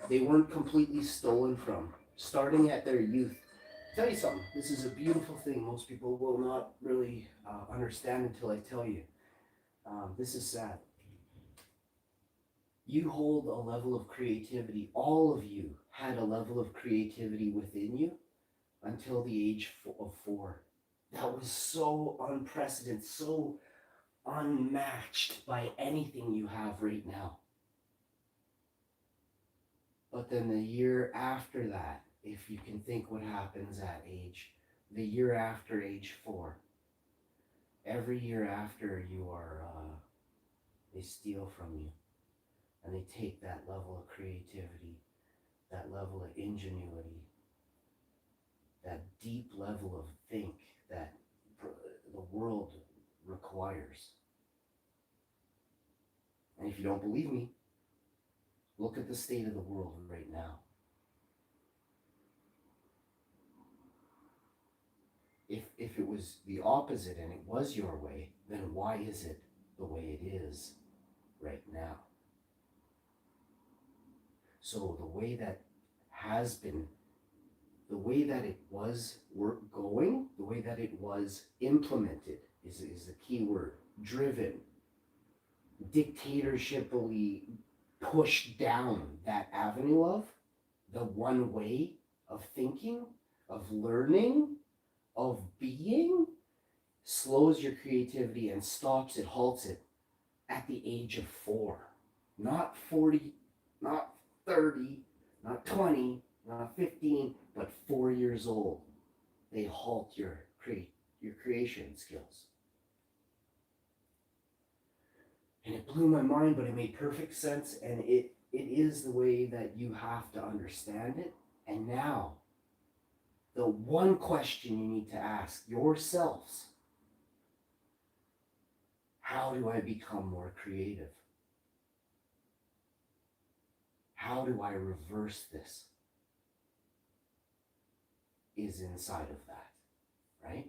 They weren't completely stolen from. Starting at their youth. I'll tell you something, this is a beautiful thing. Most people will not really understand until I tell you. This is sad. You hold a level of creativity, all of you had a level of creativity within you until the age of 4. That was so unprecedented, so unmatched by anything you have right now. But then the year after that, if you can think what happens at the year after age 4, every year after you are, they steal from you. And they take that level of creativity, that level of ingenuity, that deep level of think that the world requires. And if you don't believe me, look at the state of the world right now. If it was the opposite and it was your way, then why is it the way it is right now? So the way that has been, the way that it was going, the way that it was implemented is the key word. Driven, dictatorshipally pushed down that avenue of the one way of thinking, of learning, of being, slows your creativity and stops it, halts it at the age of 4. Not 40, not 30, not 20, not 15, but 4 years old. They halt your creation skills. And it blew my mind, but it made perfect sense, and it is the way that you have to understand it. And now, the one question you need to ask yourselves, how do I become more creative? How do I reverse this? Is inside of that, right?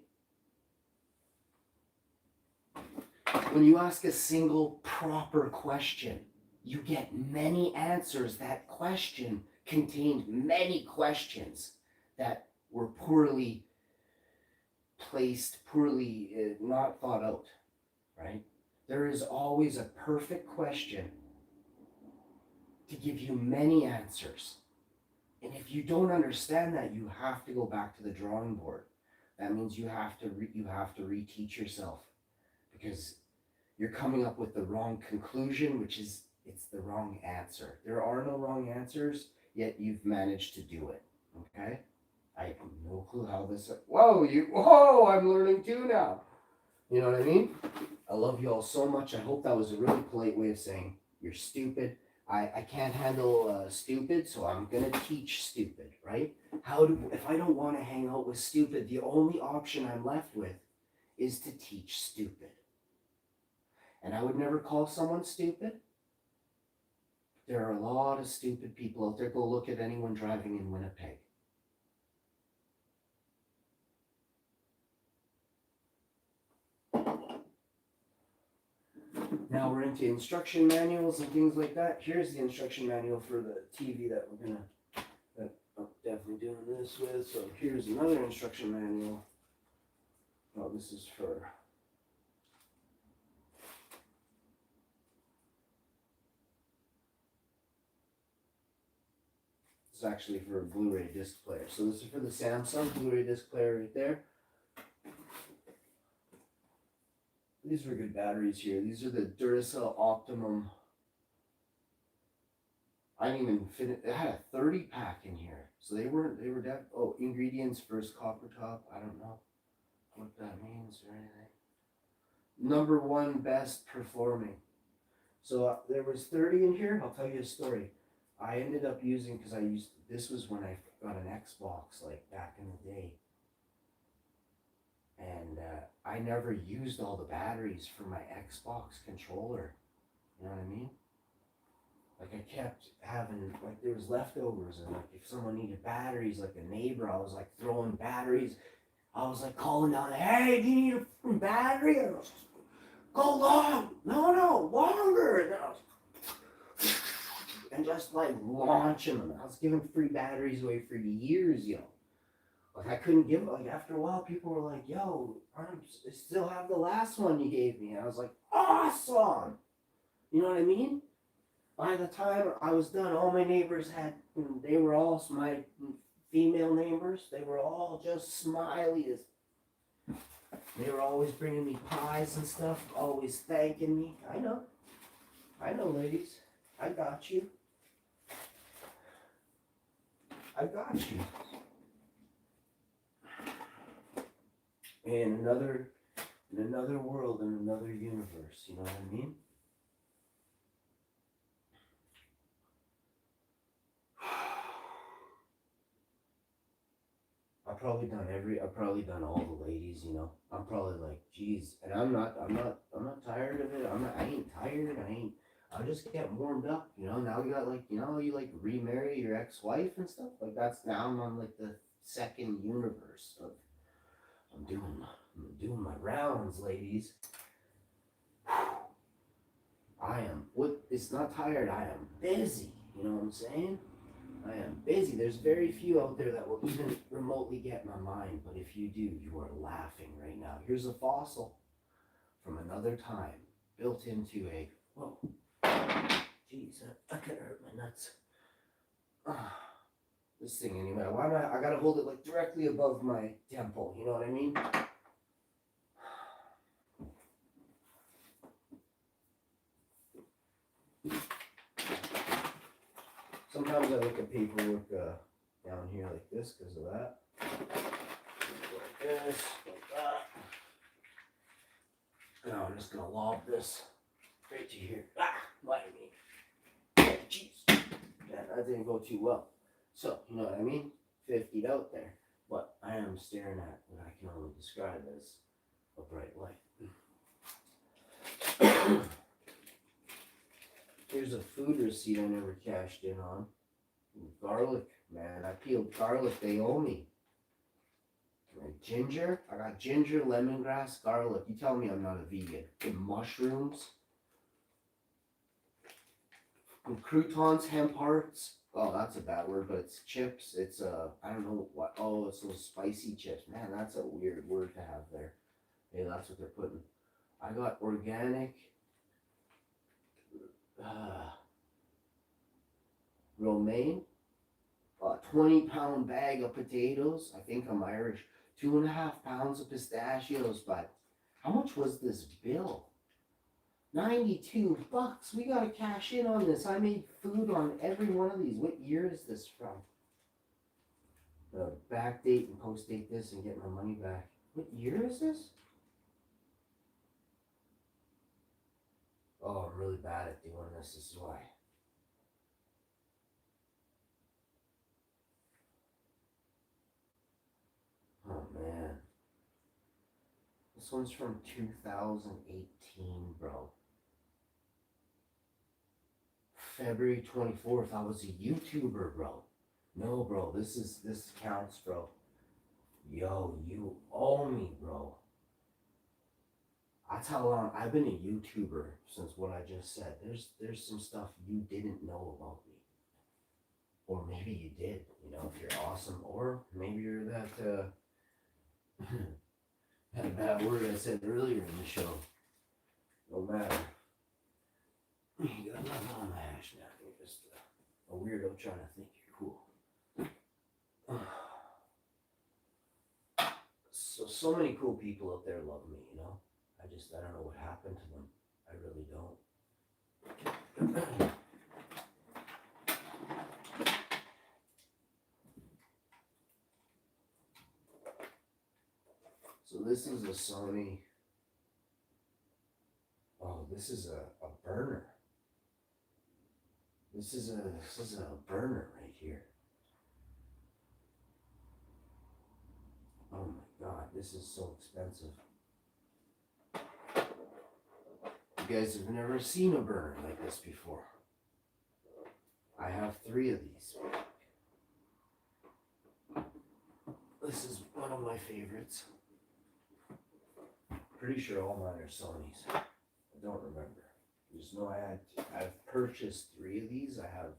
When you ask a single proper question, you get many answers. That question contained many questions that were poorly placed, poorly not thought out, right? There is always a perfect question to give you many answers. And if you don't understand that, you have to go back to the drawing board. That means you have to reteach yourself, because you're coming up with the wrong conclusion, which is it's the wrong answer. There are no wrong answers, yet you've managed to do it. Okay? I have no clue how this. Whoa! I'm learning too now. You know what I mean? I love you all so much. I hope that was a really polite way of saying you're stupid. I can't handle stupid, so I'm gonna teach stupid, right? If I don't want to hang out with stupid, the only option I'm left with is to teach stupid. And I would never call someone stupid. There are a lot of stupid people out there. Go look at anyone driving in Winnipeg. Now we're into instruction manuals and things like that. Here's the instruction manual for the TV that I'm definitely doing this with. So here's another instruction manual. Oh, this is for. It's actually for a Blu-ray disc player. So this is for the Samsung Blu-ray disc player right there. These were good batteries here. These are the Duracell Optimum. I didn't even finish. It had a 30 pack in here. So they were ingredients first copper top. I don't know what that means or anything. Number one best performing. So there was 30 in here. I'll tell you a story. I ended up using, this was when I got an Xbox, like back in the day. And I never used all the batteries for my Xbox controller. You know what I mean? Like I kept having, like there was leftovers, and like if someone needed batteries, like a neighbor, I was like throwing batteries. I was like calling down, hey, do you need a battery? And I was just, go long. No, longer. And just like launching them. I was giving free batteries away for years, you know. Like I couldn't give, like after a while people were like, yo, I still have the last one you gave me. And I was like, awesome. You know what I mean? By the time I was done, all my neighbors they were all, my female neighbors, they were all just smiley as, they were always bringing me pies and stuff, always thanking me. I know ladies, I got you. I got you. In another world, in another universe, you know what I mean? I've probably done all the ladies, you know. I'm probably like, geez, and I'm not tired of it. I ain't tired. I'll just get warmed up, you know. Now you got like, you know, you like remarry your ex-wife and stuff like now I'm on like the second universe of, I'm doing my rounds, ladies. It's not tired, I am busy, you know what I'm saying? I am busy. There's very few out there that will even remotely get my mind, but if you do, you are laughing right now. Here's a fossil from another time, built into a, whoa, jeez, that could hurt my nuts. This thing anyway, I gotta hold it like directly above my temple, you know what I mean? Sometimes I look at paperwork down here like this because of that. Like this, like that. Now I'm just gonna lob this right to here. Mind me. Jeez. Yeah, that didn't go too well. So, you know what I mean? 50 out there. But I am staring at what I can only describe as a bright light. Here's a food receipt I never cashed in on. Garlic, man. I peeled garlic, they owe me. Ginger, I got ginger, lemongrass, garlic. You tell me I'm not a vegan. And mushrooms. croutons, hemp hearts. Oh, that's a bad word, but it's chips. It's I don't know what. Oh, it's those spicy chips. Man, that's a weird word to have there. Hey, that's what they're putting. I got organic romaine, a 20-pound bag of potatoes. I think I'm Irish. 2.5 pounds of pistachios. But how much was this bill? $92. We gotta cash in on this. I made food on every one of these. What year is this from? Backdate and post date this and get my money back. What year is this? Oh, I'm really bad at doing this. This is why. Oh man. This one's from 2018, bro. February 24th. I was a YouTuber, bro. No, bro. This counts, bro. Yo, you owe me, bro. That's how long I've been a YouTuber since what I just said. There's some stuff you didn't know about me. Or maybe you did, you know, if you're awesome. Or maybe you're that that bad word I said earlier in the show. No matter. You got nothing on the hash now. You're just a weirdo trying to think you're cool. So many cool people out there love me, you know? I don't know what happened to them. I really don't. So this is a Sony. Oh, this is a burner. This is a burner right here. Oh my god, this is so expensive. You guys have never seen a burner like this before. I have 3 of these. This is one of my favorites. Pretty sure all mine are Sony's. I don't remember. Just know I've purchased 3 of these. I have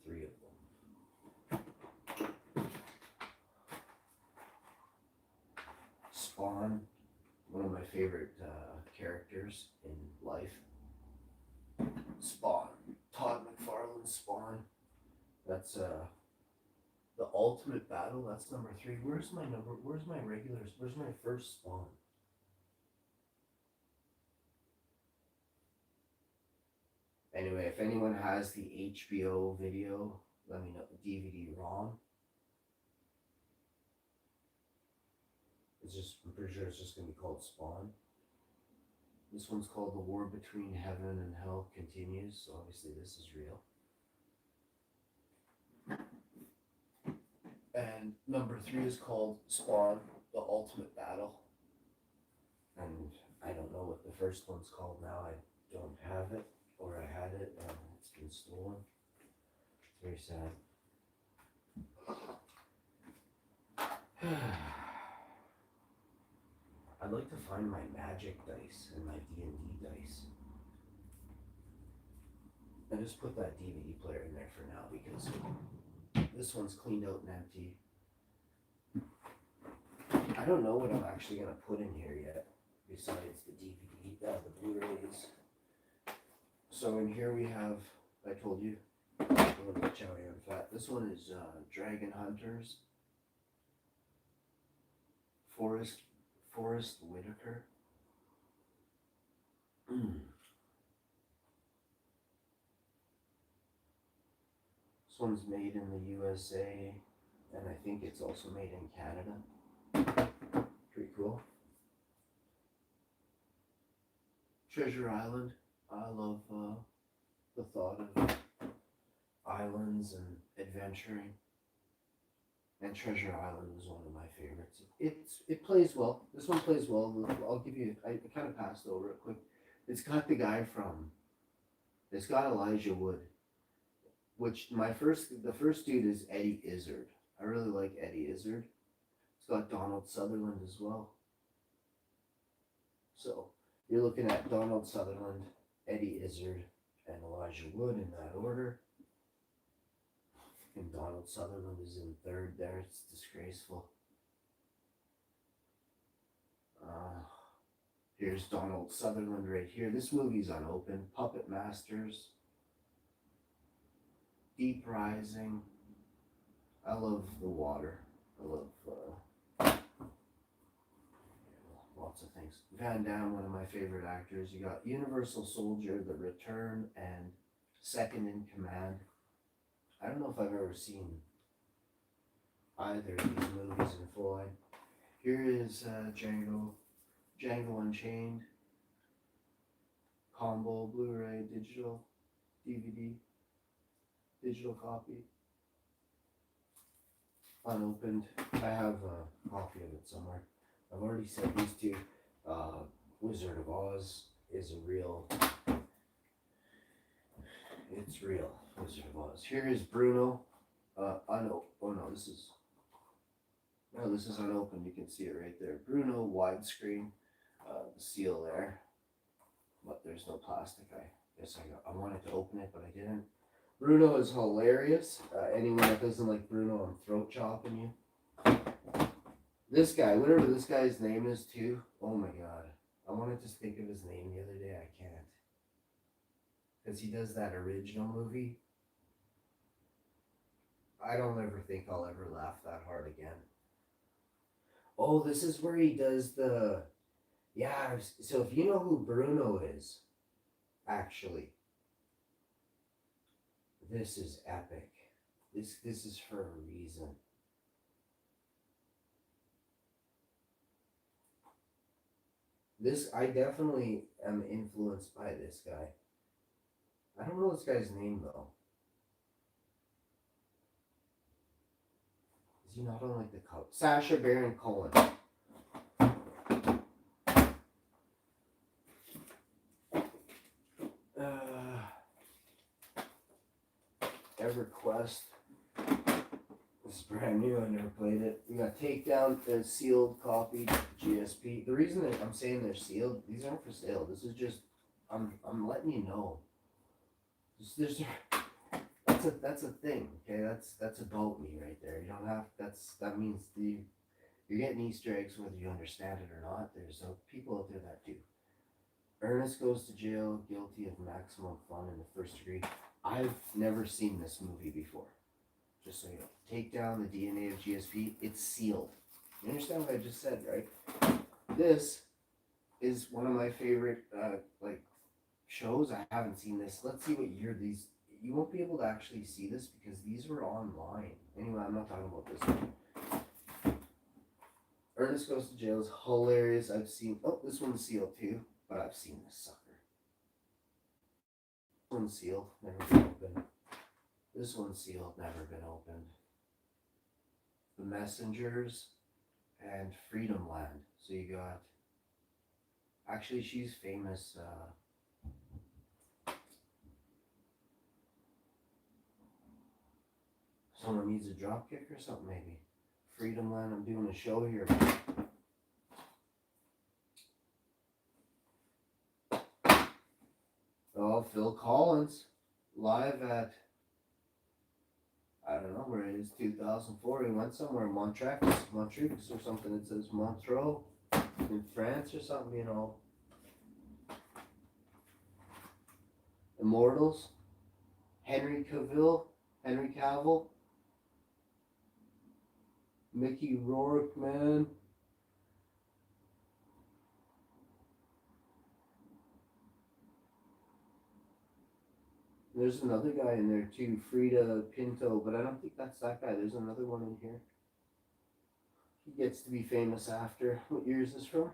3 of them. Spawn, one of my favorite characters in life. Spawn, Todd McFarlane's Spawn. That's the ultimate battle. That's number 3. Where's my regulars? Where's my first Spawn? Anyway, if anyone has the HBO video, let me know. DVD ROM. I'm pretty sure it's just gonna be called Spawn. This one's called The War Between Heaven and Hell Continues, so obviously this is real. And number 3 is called Spawn, The Ultimate Battle. And I don't know what the first one's called now. I don't have it, or I had it, and it's been stolen. It's very sad. I'd like to find my magic dice and my D&D dice. I just put that DVD player in there for now because this one's cleaned out and empty. I don't know what I'm actually going to put in here yet besides the DVD, the Blu-rays. So in here we have, I told you, watch out here, in fact, this one is Dragon Hunters. Forrest Whitaker. This one's made in the USA, and I think it's also made in Canada. Pretty cool. Treasure Island. I love the thought of islands and adventuring. And Treasure Island was one of my favorites. It plays well. This one plays well. I'll give you. I kind of passed over it quick. It's got the guy from. It's got Elijah Wood. Which the first dude is Eddie Izzard. I really like Eddie Izzard. It's got Donald Sutherland as well. So you're looking at Donald Sutherland, Eddie Izzard, and Elijah Wood in that order. And Donald Sutherland is in third there. It's disgraceful. Here's Donald Sutherland right here. This movie's unopened. Puppet Masters. Deep Rising. I love The Water. I love lots of things. Van Damme, one of my favorite actors. You got Universal Soldier, The Return, and Second in Command. I don't know if I've ever seen either of these movies in full line. Here is Django Unchained, combo, Blu-ray, digital, DVD, digital copy, unopened. I have a copy of it somewhere. I've already said these two. Wizard of Oz is a real. It's real. Wizard of Oz. Here is Bruno. This is unopened. You can see it right there. Bruno widescreen. The seal there, but there's no plastic. I guess I wanted to open it, but I didn't. Bruno is hilarious. Anyone that doesn't like Bruno, I'm throat chopping you. This guy, whatever this guy's name is too. Oh my god, I wanted to think of his name the other day. I can't, because he does that original movie. I don't ever think I'll ever laugh that hard again. Oh, this is where he does the. Yeah, so if you know who Bruno is, actually, this is epic. This is for a reason. I definitely am influenced by this guy. I don't know this guy's name though. Is he not on like the cover? Sacha Baron Cohen. EverQuest. This is brand new. I never played it. We got Takedown, the sealed copy GSP. The reason that I'm saying they're sealed, these aren't for sale. This is just I'm letting you know. That's a thing. Okay, that's about me right there. You don't have. That means you're getting Easter eggs whether you understand it or not. There's people out there that do. Ernest Goes to Jail, guilty of maximum fun in the first degree. I've never seen this movie before. Just so you know. Take down the DNA of GSP. It's sealed. You understand what I just said, right? This is one of my favorite shows. I haven't seen this. Let's see what year these. You won't be able to actually see this because these were online. Anyway, I'm not talking about this one. Ernest Goes to Jail is hilarious. I've seen. Oh, this one's sealed too. But I've seen this sucker. This one's sealed, never been opened. This one's sealed, never been opened. The Messengers and Freedom Land. So you got. Actually, she's famous. Someone needs a dropkick or something, maybe. Freedom Land. I'm doing a show here. Oh, Phil Collins, live at, I don't know where it is, 2004. He went somewhere, Montreux or something. It says Montreux in France or something, you know. Immortals, Henry Cavill, Mickey Rourke, man. There's another guy in there too, Frida Pinto, but I don't think that's that guy. There's another one in here. He gets to be famous after. What year is this from?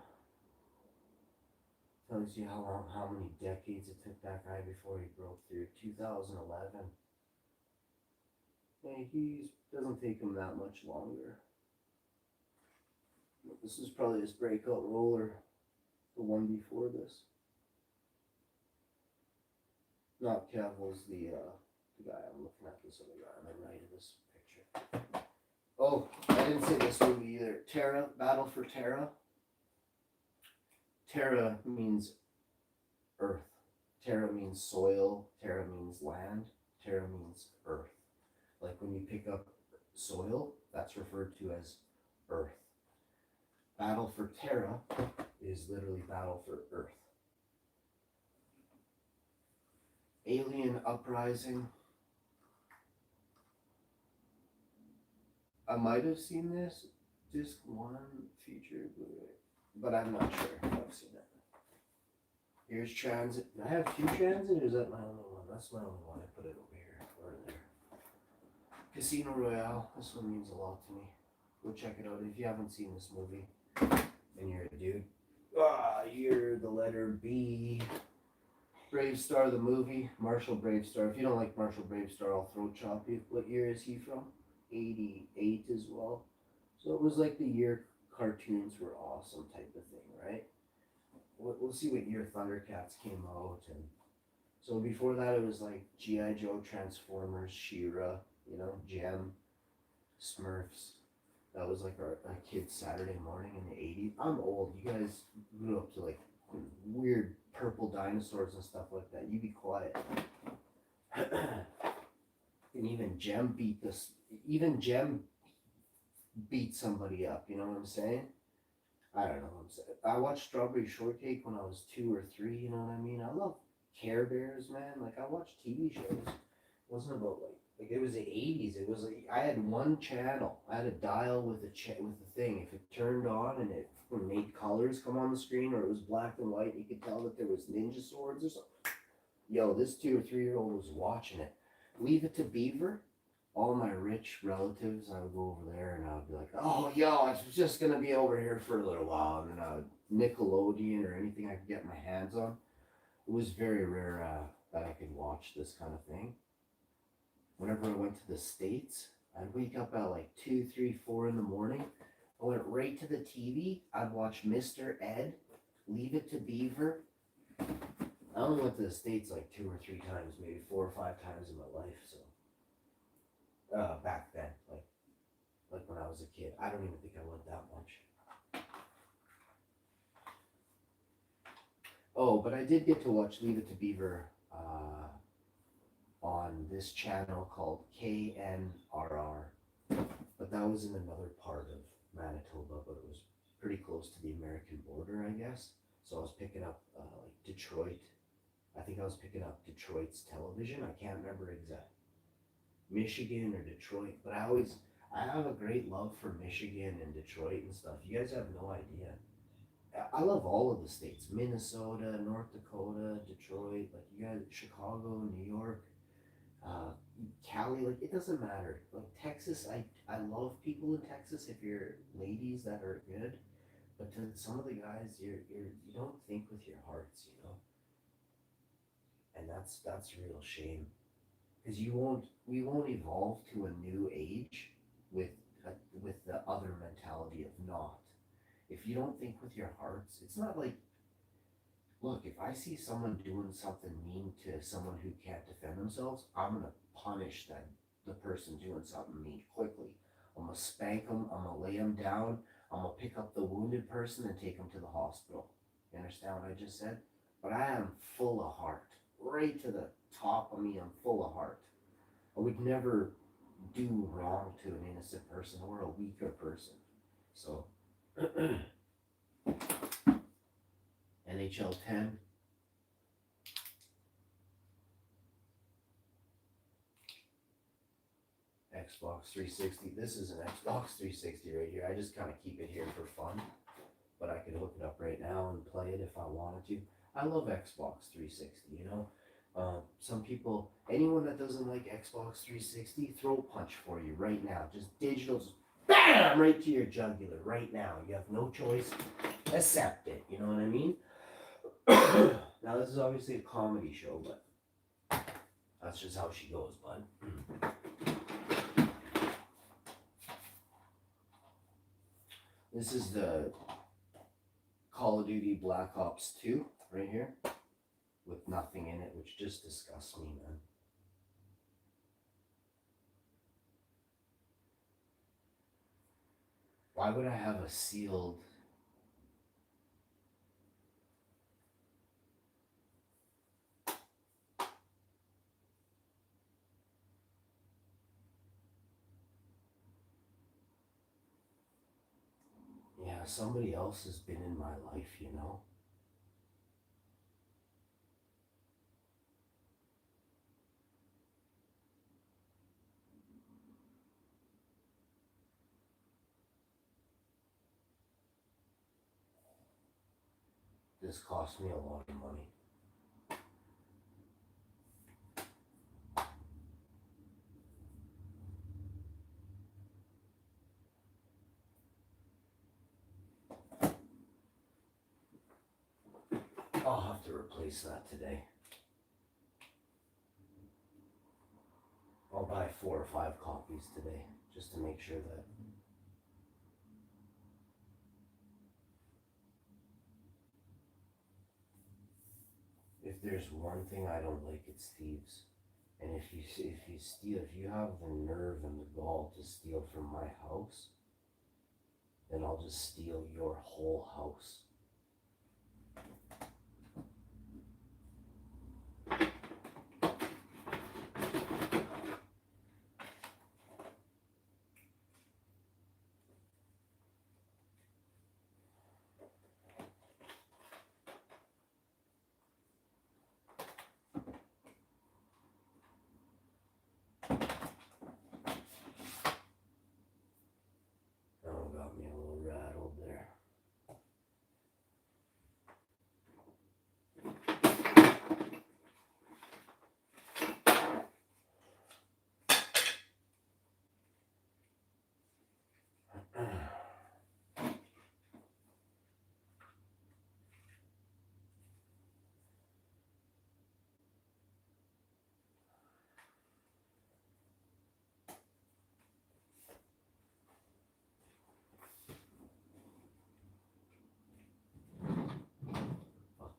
Tells you how many decades it took that guy before he broke through. 2011. Hey, he doesn't take him that much longer. This is probably his breakout role, or the one before this. Not Cavill's the guy. I'm looking at this other guy on the right of this picture. Oh, I didn't say this movie either. Terra, Battle for Terra. Terra means earth. Terra means soil, terra means land, terra means earth. Like when you pick up soil, that's referred to as earth. Battle for Terra is literally battle for earth. Alien Uprising. I might have seen this disc one feature, but I'm not sure if I've seen it. Here's Transit. I have two Transit, or is that my only one? That's my only one. I put it over here or there. Casino Royale. This one means a lot to me. Go check it out if you haven't seen this movie and you're a dude. You're the letter B. Brave Star the movie. Marshall Brave Star. If you don't like Marshall Brave Star, I'll throat chop you. What year is he from? 88 as well. So it was like the year cartoons were awesome type of thing, right? We'll see what year Thundercats came out, and so before that it was like G.I. Joe, Transformers, She-Ra, you know, Gem, Smurfs. That was like our kids' Saturday morning in the 80s. I'm old. You guys grew up to like weird purple dinosaurs and stuff like that. You be quiet. And even Gem beat this. Even Gem beat somebody up. You know what I'm saying? I don't know what I'm saying. I watched Strawberry Shortcake when I was 2 or 3. You know what I mean? I love Care Bears, man. Like I watched TV shows. It wasn't about like it was the 80s. It was like I had one channel. I had a dial with the thing. If it turned on and it made colors come on the screen, or it was black and white, you could tell that there was ninja swords or something. Yo, this 2 or 3-year-old was watching it. Leave It to Beaver. All my rich relatives, I would go over there and I would be like, oh, yo, I was just going to be over here for a little while. And then I would Nickelodeon or anything I could get my hands on. It was very rare that I could watch this kind of thing. Whenever I went to the States, I'd wake up at like 2, 3, 4 in the morning. I went right to the TV. I'd watch Mr. Ed, Leave It to Beaver. I only went to the States like 2 or 3 times, maybe 4 or 5 times in my life, so. Back then, like when I was a kid. I don't even think I went that much. Oh, but I did get to watch Leave It to Beaver on this channel called KNRR. But that was in another part of Manitoba, but it was pretty close to the American border, I guess. So I was picking up like Detroit. I think I was picking up Detroit's television. I can't remember exactly. Michigan or Detroit, but I have a great love for Michigan and Detroit and stuff. You guys have no idea. I love all of the states: Minnesota, North Dakota, Detroit, like you guys, Chicago, New York, Cali. Like it doesn't matter. Like Texas, I love people in Texas if you're ladies that are good, but to some of the guys, you don't think with your hearts, you know, and that's a real shame. Because we won't evolve to a new age with the other mentality of not. If you don't think with your hearts, it's not like, look, if I see someone doing something mean to someone who can't defend themselves, I'm gonna punish the person doing something mean quickly. I'm gonna spank them. I'm gonna lay them down. I'm gonna pick up the wounded person and take them to the hospital. You understand what I just said? But I am full of heart, right to the top of me. I'm full of heart. I would never do wrong to an innocent person or a weaker person. So, NHL 10. Xbox 360. This is an Xbox 360 right here. I just kind of keep it here for fun, but I could hook it up right now and play it if I wanted to. I love Xbox 360, you know. Some people, anyone that doesn't like Xbox 360, throat punch for you right now. Just digital, just BAM! Right to your jugular right now. You have no choice. Accept it. You know what I mean? Now, this is obviously a comedy show, but that's just how she goes, bud. This is the Call of Duty Black Ops 2 right here, with nothing in it, which just disgusts me, man. Why would I have a sealed... somebody else has been in my life, you know? This cost me a lot of money. I'll have to replace that today. I'll buy 4 or 5 copies today just to make sure that if there's one thing I don't like, it's thieves. And if you have the nerve and the gall to steal from my house, then I'll just steal your whole house. Oh, got me a little rattled there.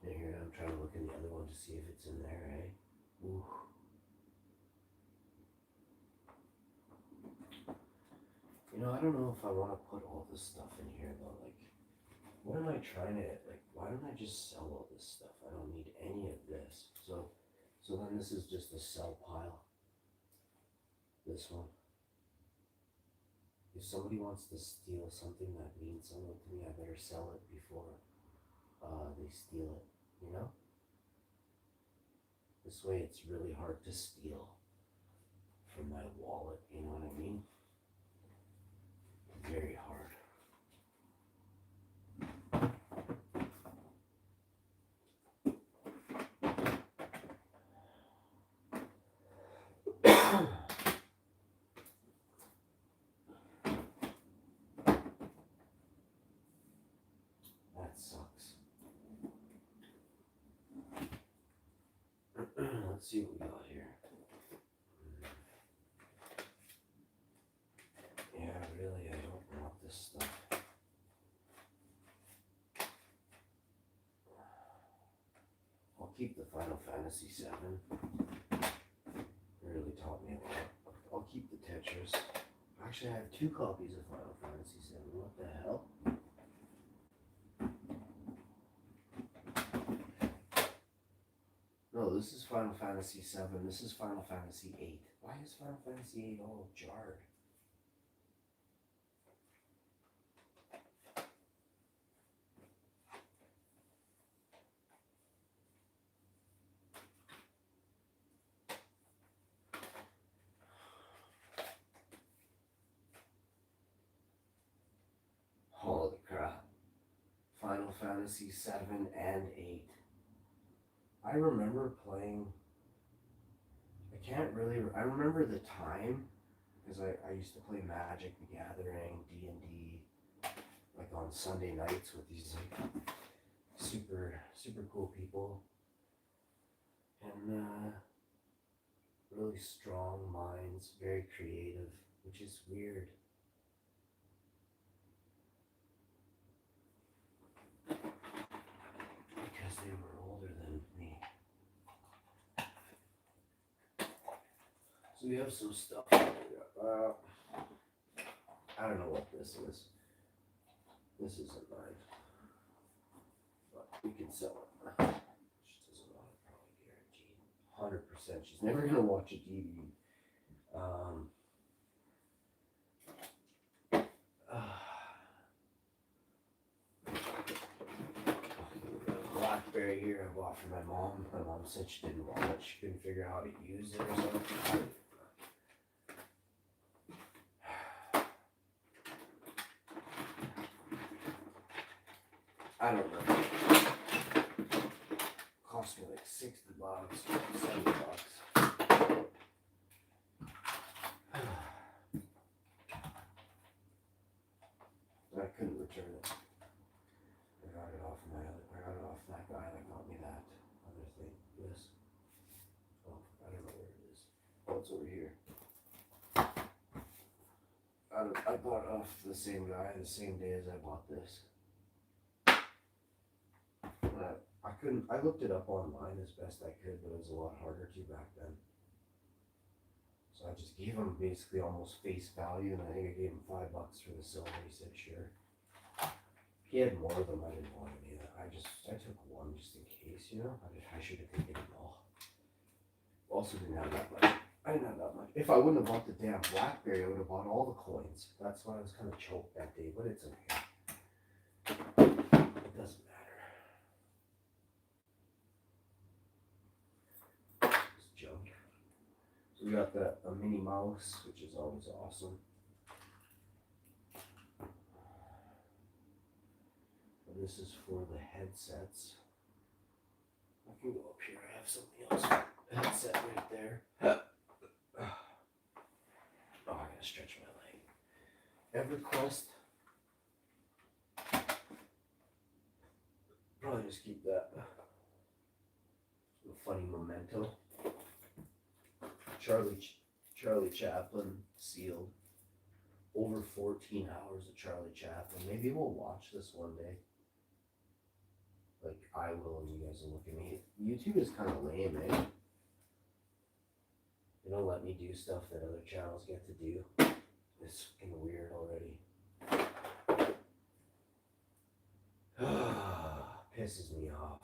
Here, I'm trying to look in the other one to see if it's in there, eh? Ooh. You know, I don't know if I want to put all this stuff in here though. Like, what am I trying to, like, why don't I just sell all this stuff? I don't need any of this. So then this is just a sell pile. This one. If somebody wants to steal something that means something to me, I better sell it before they steal it, you know? This way it's really hard to steal from my wallet, you know what I mean? Very hard. That sucks. Let's see what we got here. Yeah, really, I don't want this stuff. I'll keep the Final Fantasy VII. It really taught me a lot. I'll keep the Tetris. Actually, I have 2 copies of Final Fantasy VII. What the hell? No, this is Final Fantasy VII. This is Final Fantasy VIII. Why is Final Fantasy VIII all jarred? Holy crap. Final Fantasy VII and VIII. I remember playing, I remember the time, because I used to play Magic the Gathering, D&D, like on Sunday nights with these like super cool people, and really strong minds, very creative, which is weird. Because they were older than me. So we have some stuff. I don't know what this is. This isn't mine. But we can sell it. She doesn't want it, probably guaranteed. 100%. She's never gonna watch a DVD. Blackberry here I bought for my mom. My mom said she didn't want it. She couldn't figure out how to use it or something. I don't know. Cost me like $60, $70. I couldn't return it. I got it off that guy that got me that other thing. This. Oh, I don't know where it is. Oh, it's over here. I bought it off the same guy the same day as I bought this. I looked it up online as best I could, but it was a lot harder to back then. So I just gave him basically almost face value, and I think I gave him $5 for the silver. He said sure. He had more of them. I didn't want any of that. I took one just in case, you know. I should have taken them all. Also didn't have that much. I didn't have that much. If I wouldn't have bought the damn Blackberry, I would have bought all the coins. That's why I was kind of choked that day, but it's okay. It doesn't matter. It's junk. So we got a Minnie Mouse, which is always awesome. And this is for the headsets. I can go up here. I have something else. Headset right there. Oh, I gotta stretch my leg. EverQuest. Probably just keep that. A funny memento. Charlie Chaplin sealed. Over 14 hours of Charlie Chaplin. Maybe we'll watch this one day. Like I will, and you guys will look at me. YouTube is kind of lame, eh? They don't let me do stuff that other channels get to do. It's fucking weird already. Pisses me off.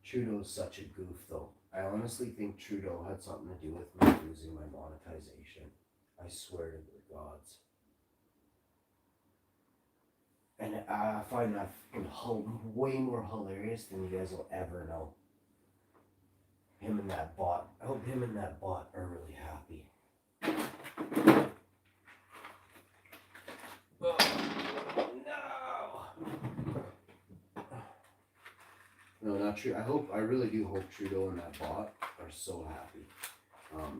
Trudeau's such a goof, though. I honestly think Trudeau had something to do with me losing my monetization. I swear to the gods. And I find that way more hilarious than you guys will ever know. Him and that bot. I hope him and that bot are really happy. Oh, no! No, not true. I really do hope Trudeau and that bot are so happy.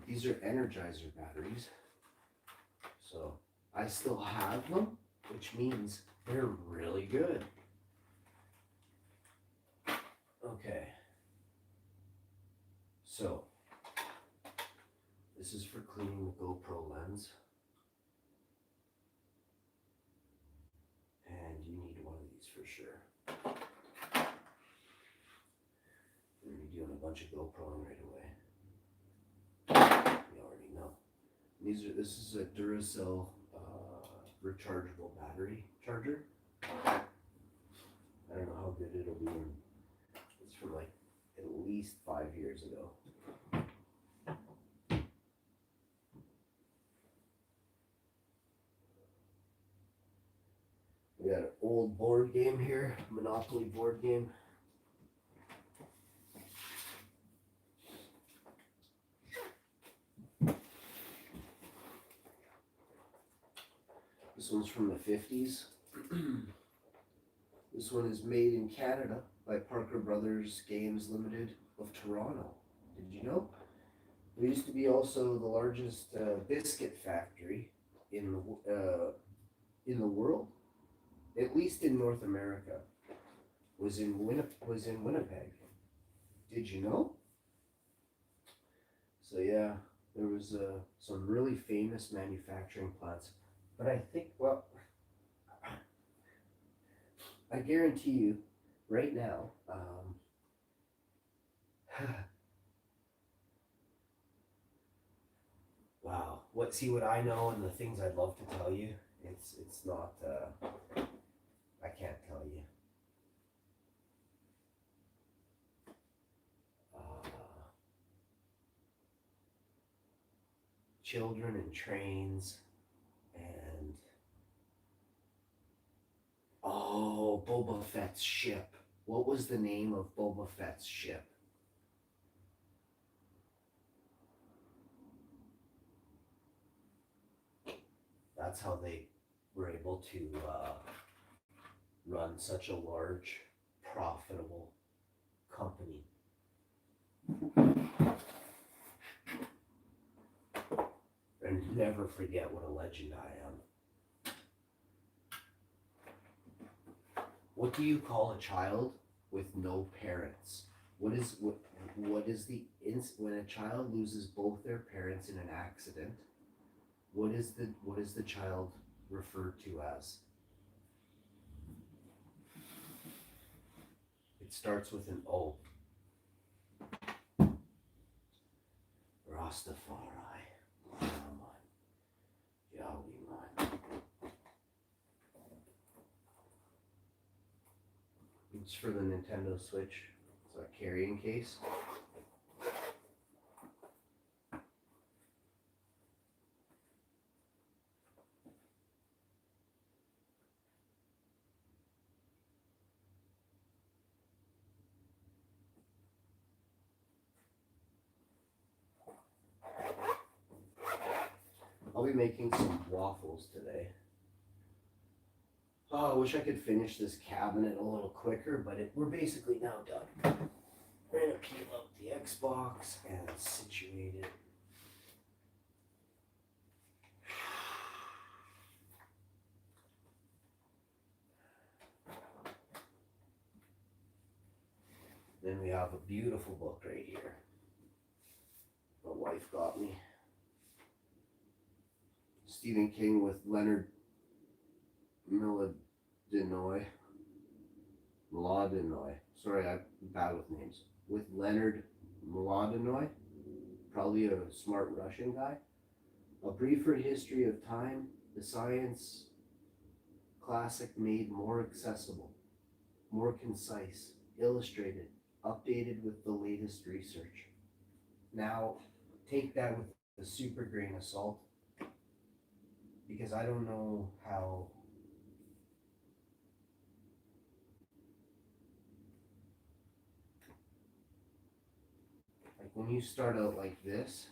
These are Energizer batteries. So, I still have them, which means they're really good. Okay. So, this is for cleaning the GoPro lens. And you need one of these for sure. We're going to be doing a bunch of GoProing right away. You already know. This is a Duracell rechargeable battery charger. I don't know how good it'll be. It's from like at least 5 years ago. We got an old board game here, Monopoly board game. This one's from the 50s. This one is made in Canada by Parker Brothers Games Limited of Toronto. Did you know? There used to be also the largest biscuit factory in the world, at least in North America, was in Winnipeg. Did you know? So yeah, there was some really famous manufacturing plants. But I think, well, I guarantee you, right now, wow, what I know and the things I'd love to tell you, it's not, I can't tell you. Children and trains and Oh, Boba Fett's ship. What was the name of Boba Fett's ship? That's how they were able to run such a large, profitable company. And never forget what a legend I am. What do you call a child with no parents? What is when a child loses both their parents in an accident? What is the child referred to as? It starts with an O. Rastafari. Muhammad. Yahweh. It's for the Nintendo Switch. It's a carrying case. I'll be making some waffles today. Oh, I wish I could finish this cabinet a little quicker, but we're basically now done. We're gonna peel out the Xbox and situate it. Then we have a beautiful book right here. My wife got me. Stephen King with Leonard Mlodinoy. Sorry, I'm bad with names. With Leonard Mlodinoy, probably a smart Russian guy. A briefer history of time, the science classic made more accessible, more concise, illustrated, updated with the latest research. Now, take that with a super grain of salt, because I don't know how when you start out like this,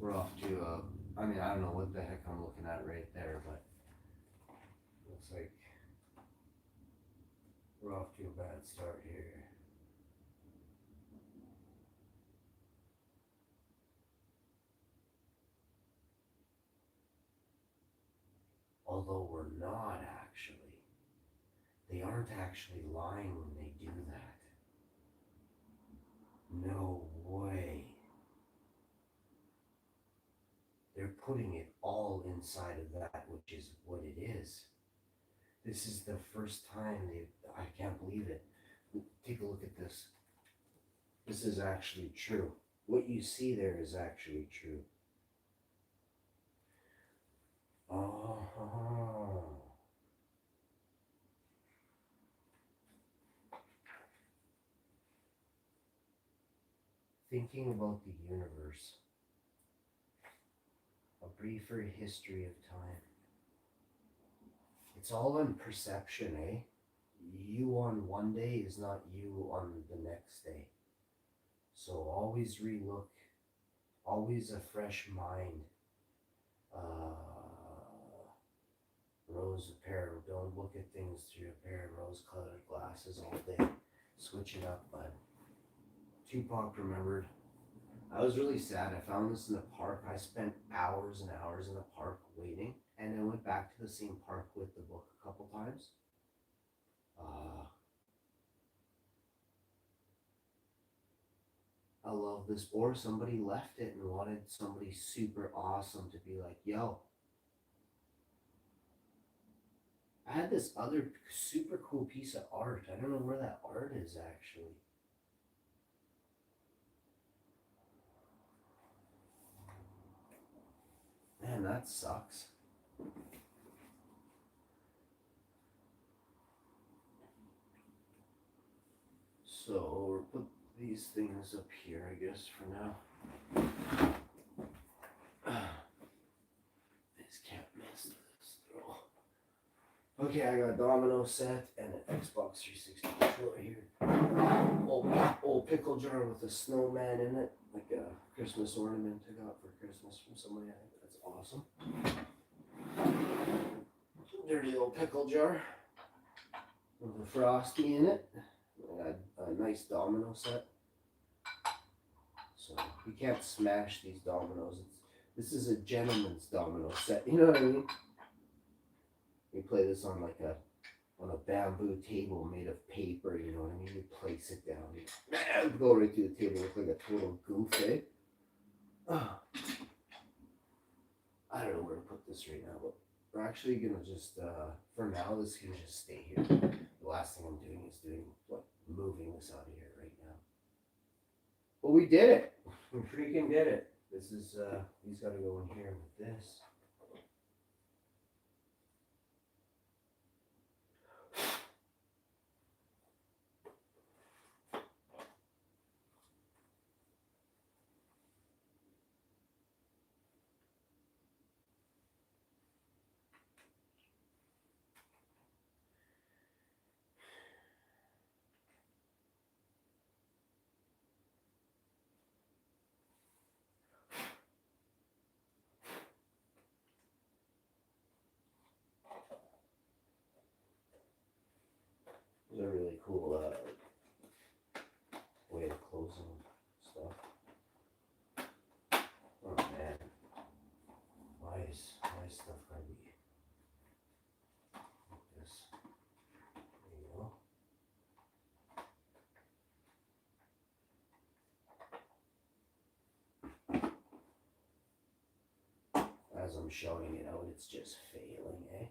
we're off to I don't know what the heck I'm looking at right there, but looks like we're off to a bad start here. Although we're not actually. They aren't actually lying when they do that. No way. They're putting it all inside of that, which is what it is. This is the first time I can't believe it. Take a look at this. This is actually true. What you see there is actually true. Oh. Thinking about the universe. A briefer history of time. It's all in perception, eh? You on one day is not you on the next day. So always relook, always a fresh mind. Don't look at things through a pair of rose-colored glasses all day. Switch it up, bud. Tupac remembered. I was really sad. I found this in the park. I spent hours and hours in the park waiting, and I went back to the same park with the book a couple times. I love this. Or somebody left it and wanted somebody super awesome to be like, yo. I had this other super cool piece of art. I don't know where that art is actually. Man, that sucks. So we'll put these things up here, I guess, for now. This can't miss. Okay, I got a domino set and an Xbox 360 controller here. Old pickle jar with a snowman in it, like a Christmas ornament I got for Christmas from somebody. I think that's awesome. Dirty old pickle jar with a frosty in it. I got a nice domino set. So you can't smash these dominoes. This is a gentleman's domino set. You know what I mean? You play this on like a bamboo table made of paper. You know what I mean? You place it down. You go right through the table. Look like a total goof, eh? Oh. I don't know where to put this right now, but we're actually gonna just for now this can just stay here. The last thing I'm doing is moving this out of here right now. But we did it. We freaking did it. This is he's gotta go in here with this. It's a really cool way of closing stuff. Oh man, why is stuff gotta be like this? There you go. As I'm showing it out, it's just failing, eh?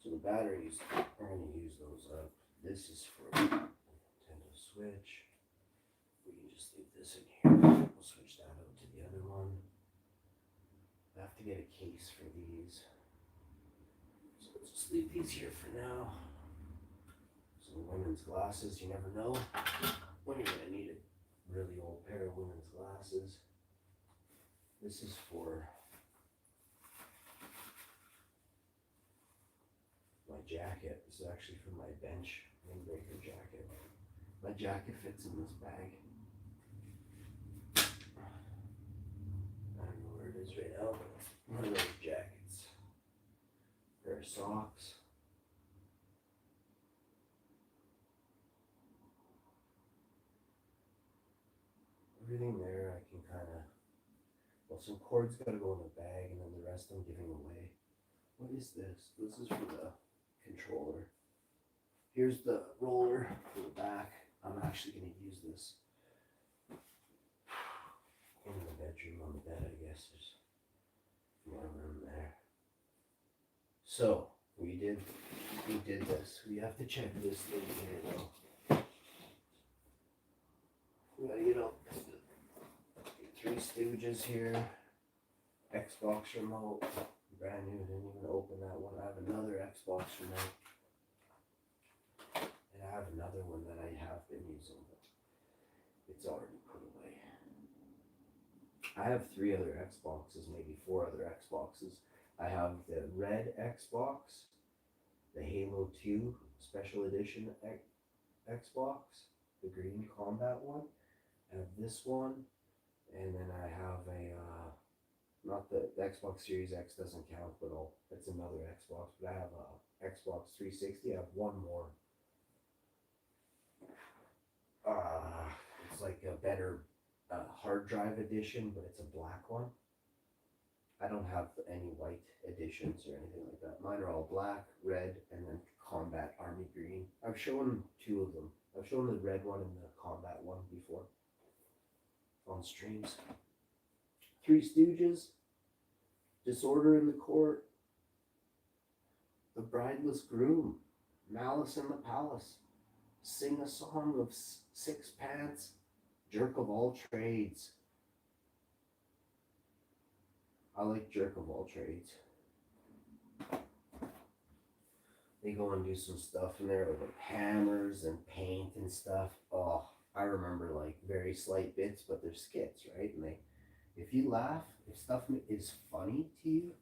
So the batteries, we're going to use those up. This is for Nintendo Switch. We can just leave this in here. We'll switch that out to the other one. I have to get a case for these. So let's just leave these here for now. Some women's glasses, you never know when you're going to need a really old pair of women's glasses. This is for my jacket. This is actually for my bench windbreaker jacket. My jacket fits in this bag. I don't know where it is right now, but it's one of those jackets. Pair of socks. Everything there I can kind of, well, some cords got to go in the bag and then the rest I'm giving away. What is this? This is for the controller. Here's the roller for the back. I'm actually going to use this in the bedroom on the bed, I guess. There's more room there. So we did this. We have to check this thing here though. We gotta get up Three Stooges here. Xbox remote. Brand new, didn't even open that one. I have another Xbox remote. And I have another one that I have been using, but it's already put away. I have 3 other Xboxes, maybe 4 other Xboxes. I have the red Xbox, the Halo 2 Special Edition Xbox, the green combat one. I have this one, and then I have a, not the Xbox Series X doesn't count, but it's another Xbox, but I have a Xbox 360. I have one more. It's like a better hard drive edition, but it's a black one. I don't have any white editions or anything like that. Mine are all black, red, and then combat army green. I've shown 2 of them. I've shown the red one and the combat one before on streams. 3 Stooges, Disorder in the Court, The Brideless Groom, Malice in the Palace, Sing a Song of Sixpence, Jerk of All Trades. I like Jerk of All Trades. They go and do some stuff in there with hammers and paint and stuff. Oh, I remember like very slight bits, but they're skits, right? And they, if you laugh, if stuff is funny to you,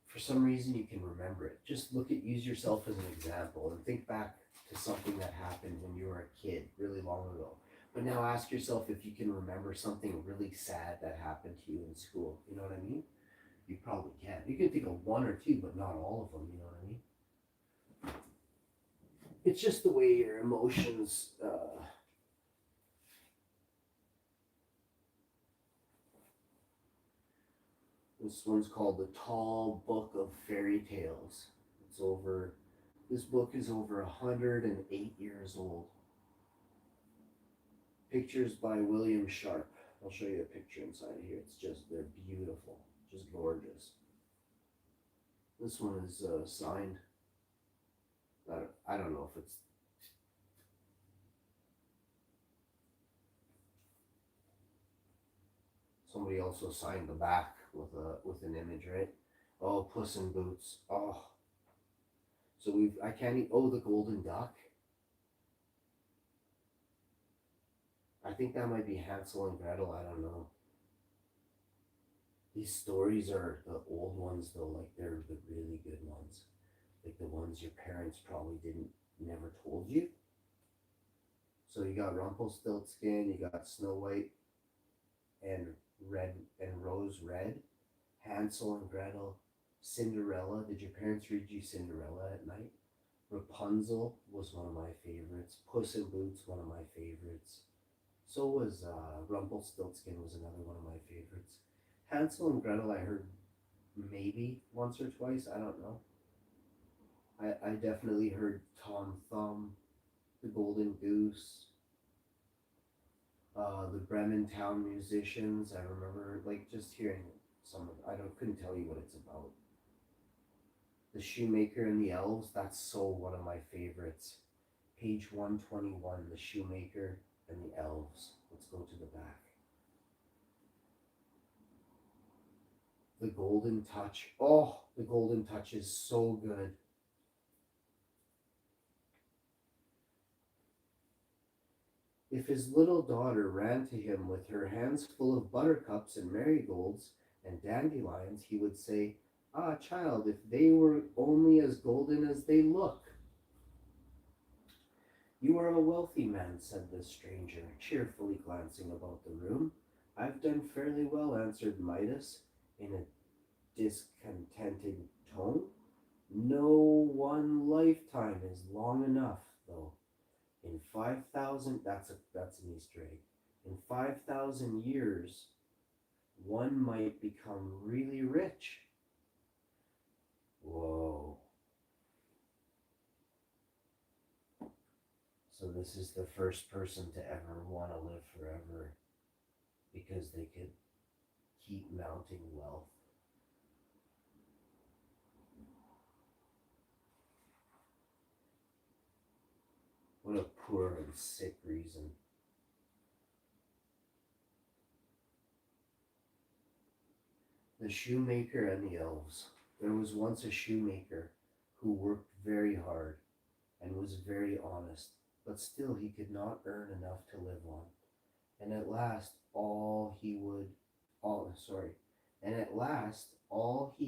for some reason you can remember it. Just use yourself as an example and think back to something that happened when you were a kid really long ago. But now ask yourself if you can remember something really sad that happened to you in school. You know what I mean? You probably can. You can think of one or two, but not all of them. You know what I mean? It's just the way your emotions. This one's called The Tall Book of Fairy Tales. It's over. This book is over 108 years old. Pictures by William Sharp. I'll show you a picture inside of here. It's just, they're beautiful, just gorgeous. This one is signed. I don't know if it's. Somebody also signed the back with an image, right? Oh, Puss in Boots. Oh. So I can't eat. Oh, the Golden Duck. I think that might be Hansel and Gretel. I don't know. These stories are the old ones though, like they're the really good ones. Like the ones your parents probably never told you. So you got Rumpelstiltskin, you got Snow White and Rose Red, Hansel and Gretel, Cinderella. Did your parents read you Cinderella at night? Rapunzel was one of my favorites. Puss in Boots, one of my favorites. So was Rumpelstiltskin was another one of my favorites. Hansel and Gretel I heard maybe once or twice, I don't know. I definitely heard Tom Thumb, the Golden Goose, the Bremen Town Musicians. I remember like just hearing some of. Couldn't tell you what it's about. The Shoemaker and the Elves. That's so one of my favorites. Page 121. The Shoemaker and the Elves. Let's go to the back. The Golden Touch. Oh, the Golden Touch is so good. If his little daughter ran to him with her hands full of buttercups and marigolds and dandelions, he would say, "Ah, child, if they were only as golden as they look." "You are a wealthy man," said the stranger, cheerfully glancing about the room. "I've done fairly well," answered Midas in a discontented tone. "No one lifetime is long enough, though. In 5,000, that's an Easter egg. In 5,000 years, one might become really rich." Whoa. So this is the first person to ever want to live forever because they could keep mounting wealth. What a poor and sick reason. The Shoemaker and the Elves. There was once a shoemaker who worked very hard and was very honest, but still he could not earn enough to live on. And at last all he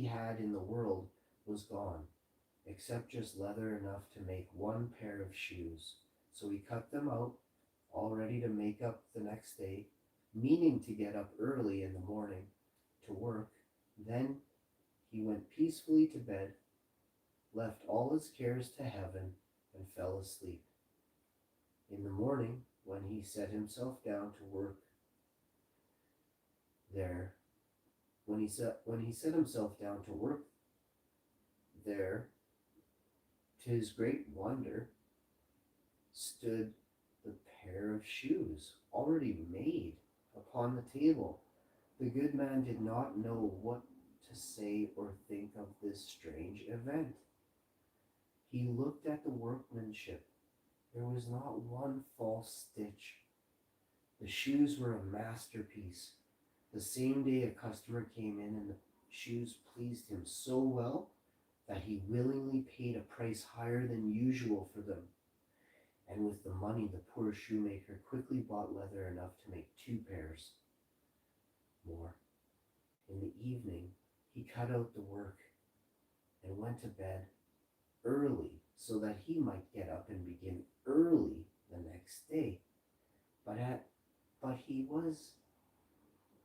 had in the world was gone, except just leather enough to make one pair of shoes. So he cut them out, all ready to make up the next day, meaning to get up early in the morning to work. Then he went peacefully to bed, left all his cares to heaven, and fell asleep. In the morning, when he set himself down to work there, when he set himself down to work there, to his great wonder, stood the pair of shoes already made upon the table. The good man did not know what to say or think of this strange event. He looked at the workmanship. There was not one false stitch. The shoes were a masterpiece. The same day a customer came in and the shoes pleased him so well that he willingly paid a price higher than usual for them. And with the money, the poor shoemaker quickly bought leather enough to make 2 pairs more. In the evening, he cut out the work and went to bed early so that he might get up and begin early the next day. But he was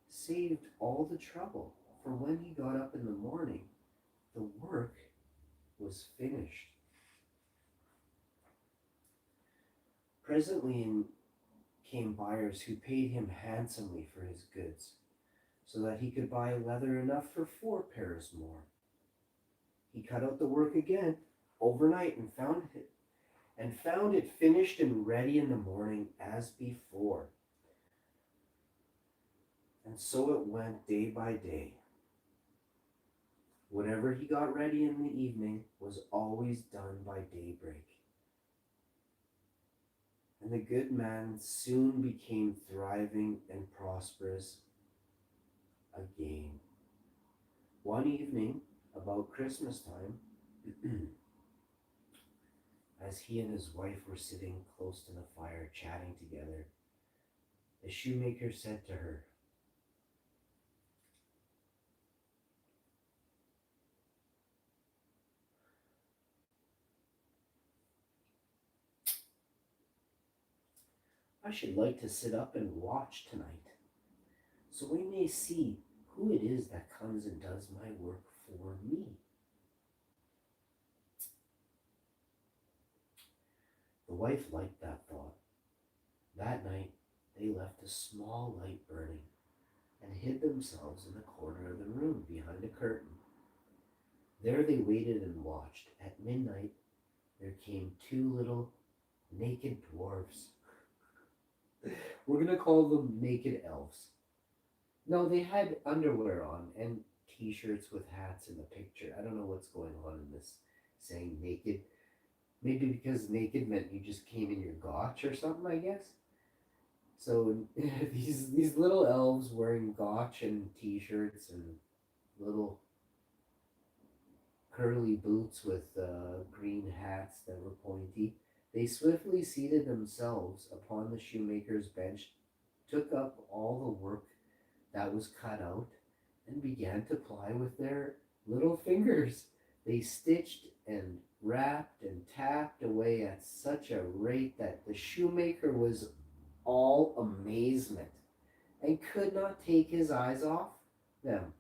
saved all the trouble, for when he got up in the morning, the work was finished. Presently in came buyers who paid him handsomely for his goods, so that he could buy leather enough for 4 pairs more. He cut out the work again overnight and found it finished and ready in the morning as before. And so it went day by day. Whatever he got ready in the evening was always done by daybreak. And the good man soon became thriving and prosperous again. One evening, about Christmas time, as he and his wife were sitting close to the fire chatting together, the shoemaker said to her, "I should like to sit up and watch tonight, so we may see who it is that comes and does my work for me." The wife liked that thought. That night, they left a small light burning and hid themselves in the corner of the room behind a curtain. There they waited and watched. At midnight, there came 2 little naked dwarfs. We're going to call them naked elves. No, they had underwear on and t-shirts with hats in the picture. I don't know what's going on in this saying naked. Maybe because naked meant you just came in your gotch or something, I guess. So these little elves wearing gotch and t-shirts and little curly boots with green hats that were pointy, they swiftly seated themselves upon the shoemaker's bench, took up all the work that was cut out, and began to ply with their little fingers. They stitched and wrapped and tapped away at such a rate that the shoemaker was all amazement and could not take his eyes off them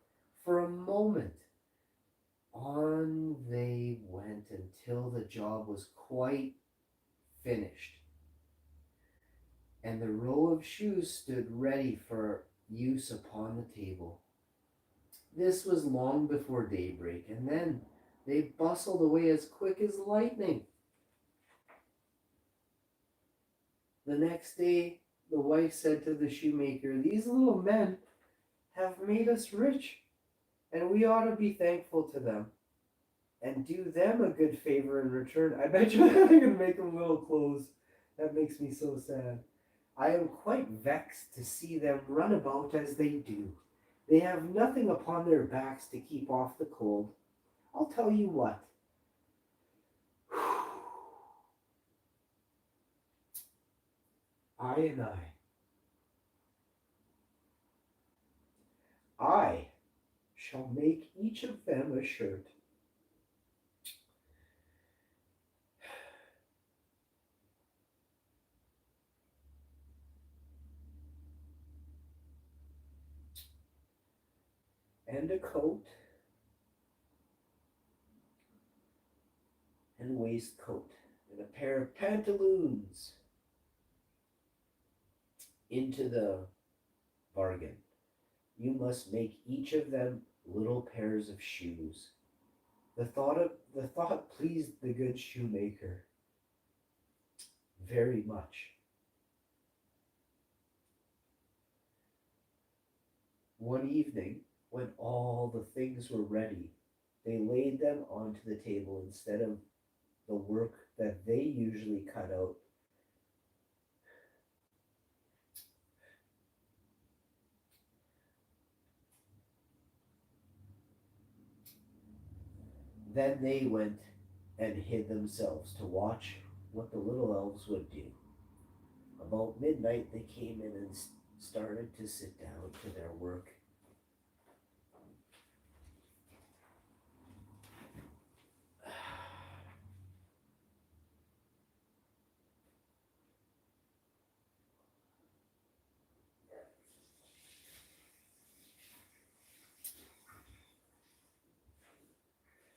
for a moment. On they went until the job was quite finished, and the row of shoes stood ready for use upon the table. This was long before daybreak, and then they bustled away as quick as lightning. The next day, the wife said to the shoemaker, "These little men have made us rich, and we ought to be thankful to them and do them a good favor in return." I bet you they're going to make them little clothes. That makes me so sad. "I am quite vexed to see them run about as they do. They have nothing upon their backs to keep off the cold. I'll tell you what. I shall make each of them a shirt. And a coat and waistcoat and a pair of pantaloons into the bargain. You must make each of them little pairs of shoes." The thought pleased the good shoemaker very much. One evening, when all the things were ready, they laid them onto the table instead of the work that they usually cut out. Then they went and hid themselves to watch what the little elves would do. About midnight, they came in and started to sit down to their work.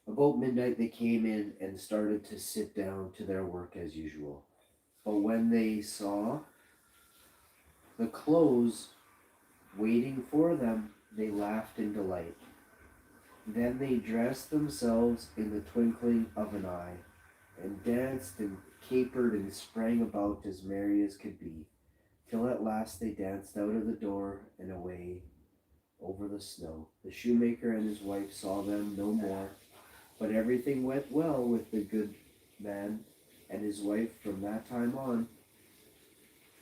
About midnight, they came in and started to sit down to their work as usual. But when they saw the clothes waiting for them, they laughed in delight. Then they dressed themselves in the twinkling of an eye, and danced and capered and sprang about as merry as could be, till at last they danced out of the door and away over the snow. The shoemaker and his wife saw them no more, but everything went well with the good man and his wife from that time on,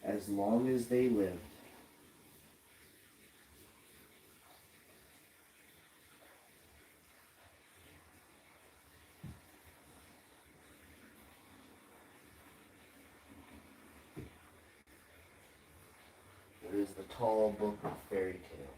as long as they lived. It is the tall book of fairy tales.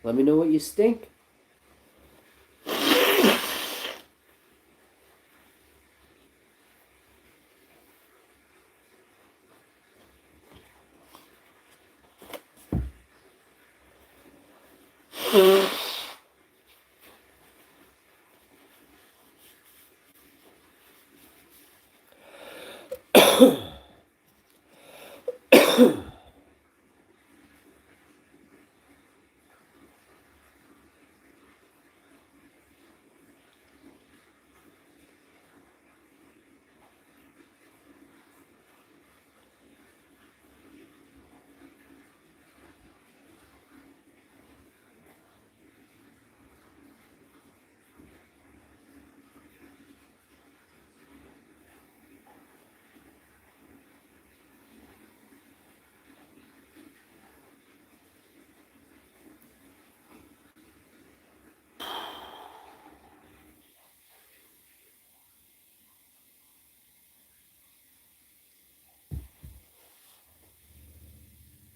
Let me know what you stink.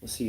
We'll see you guys.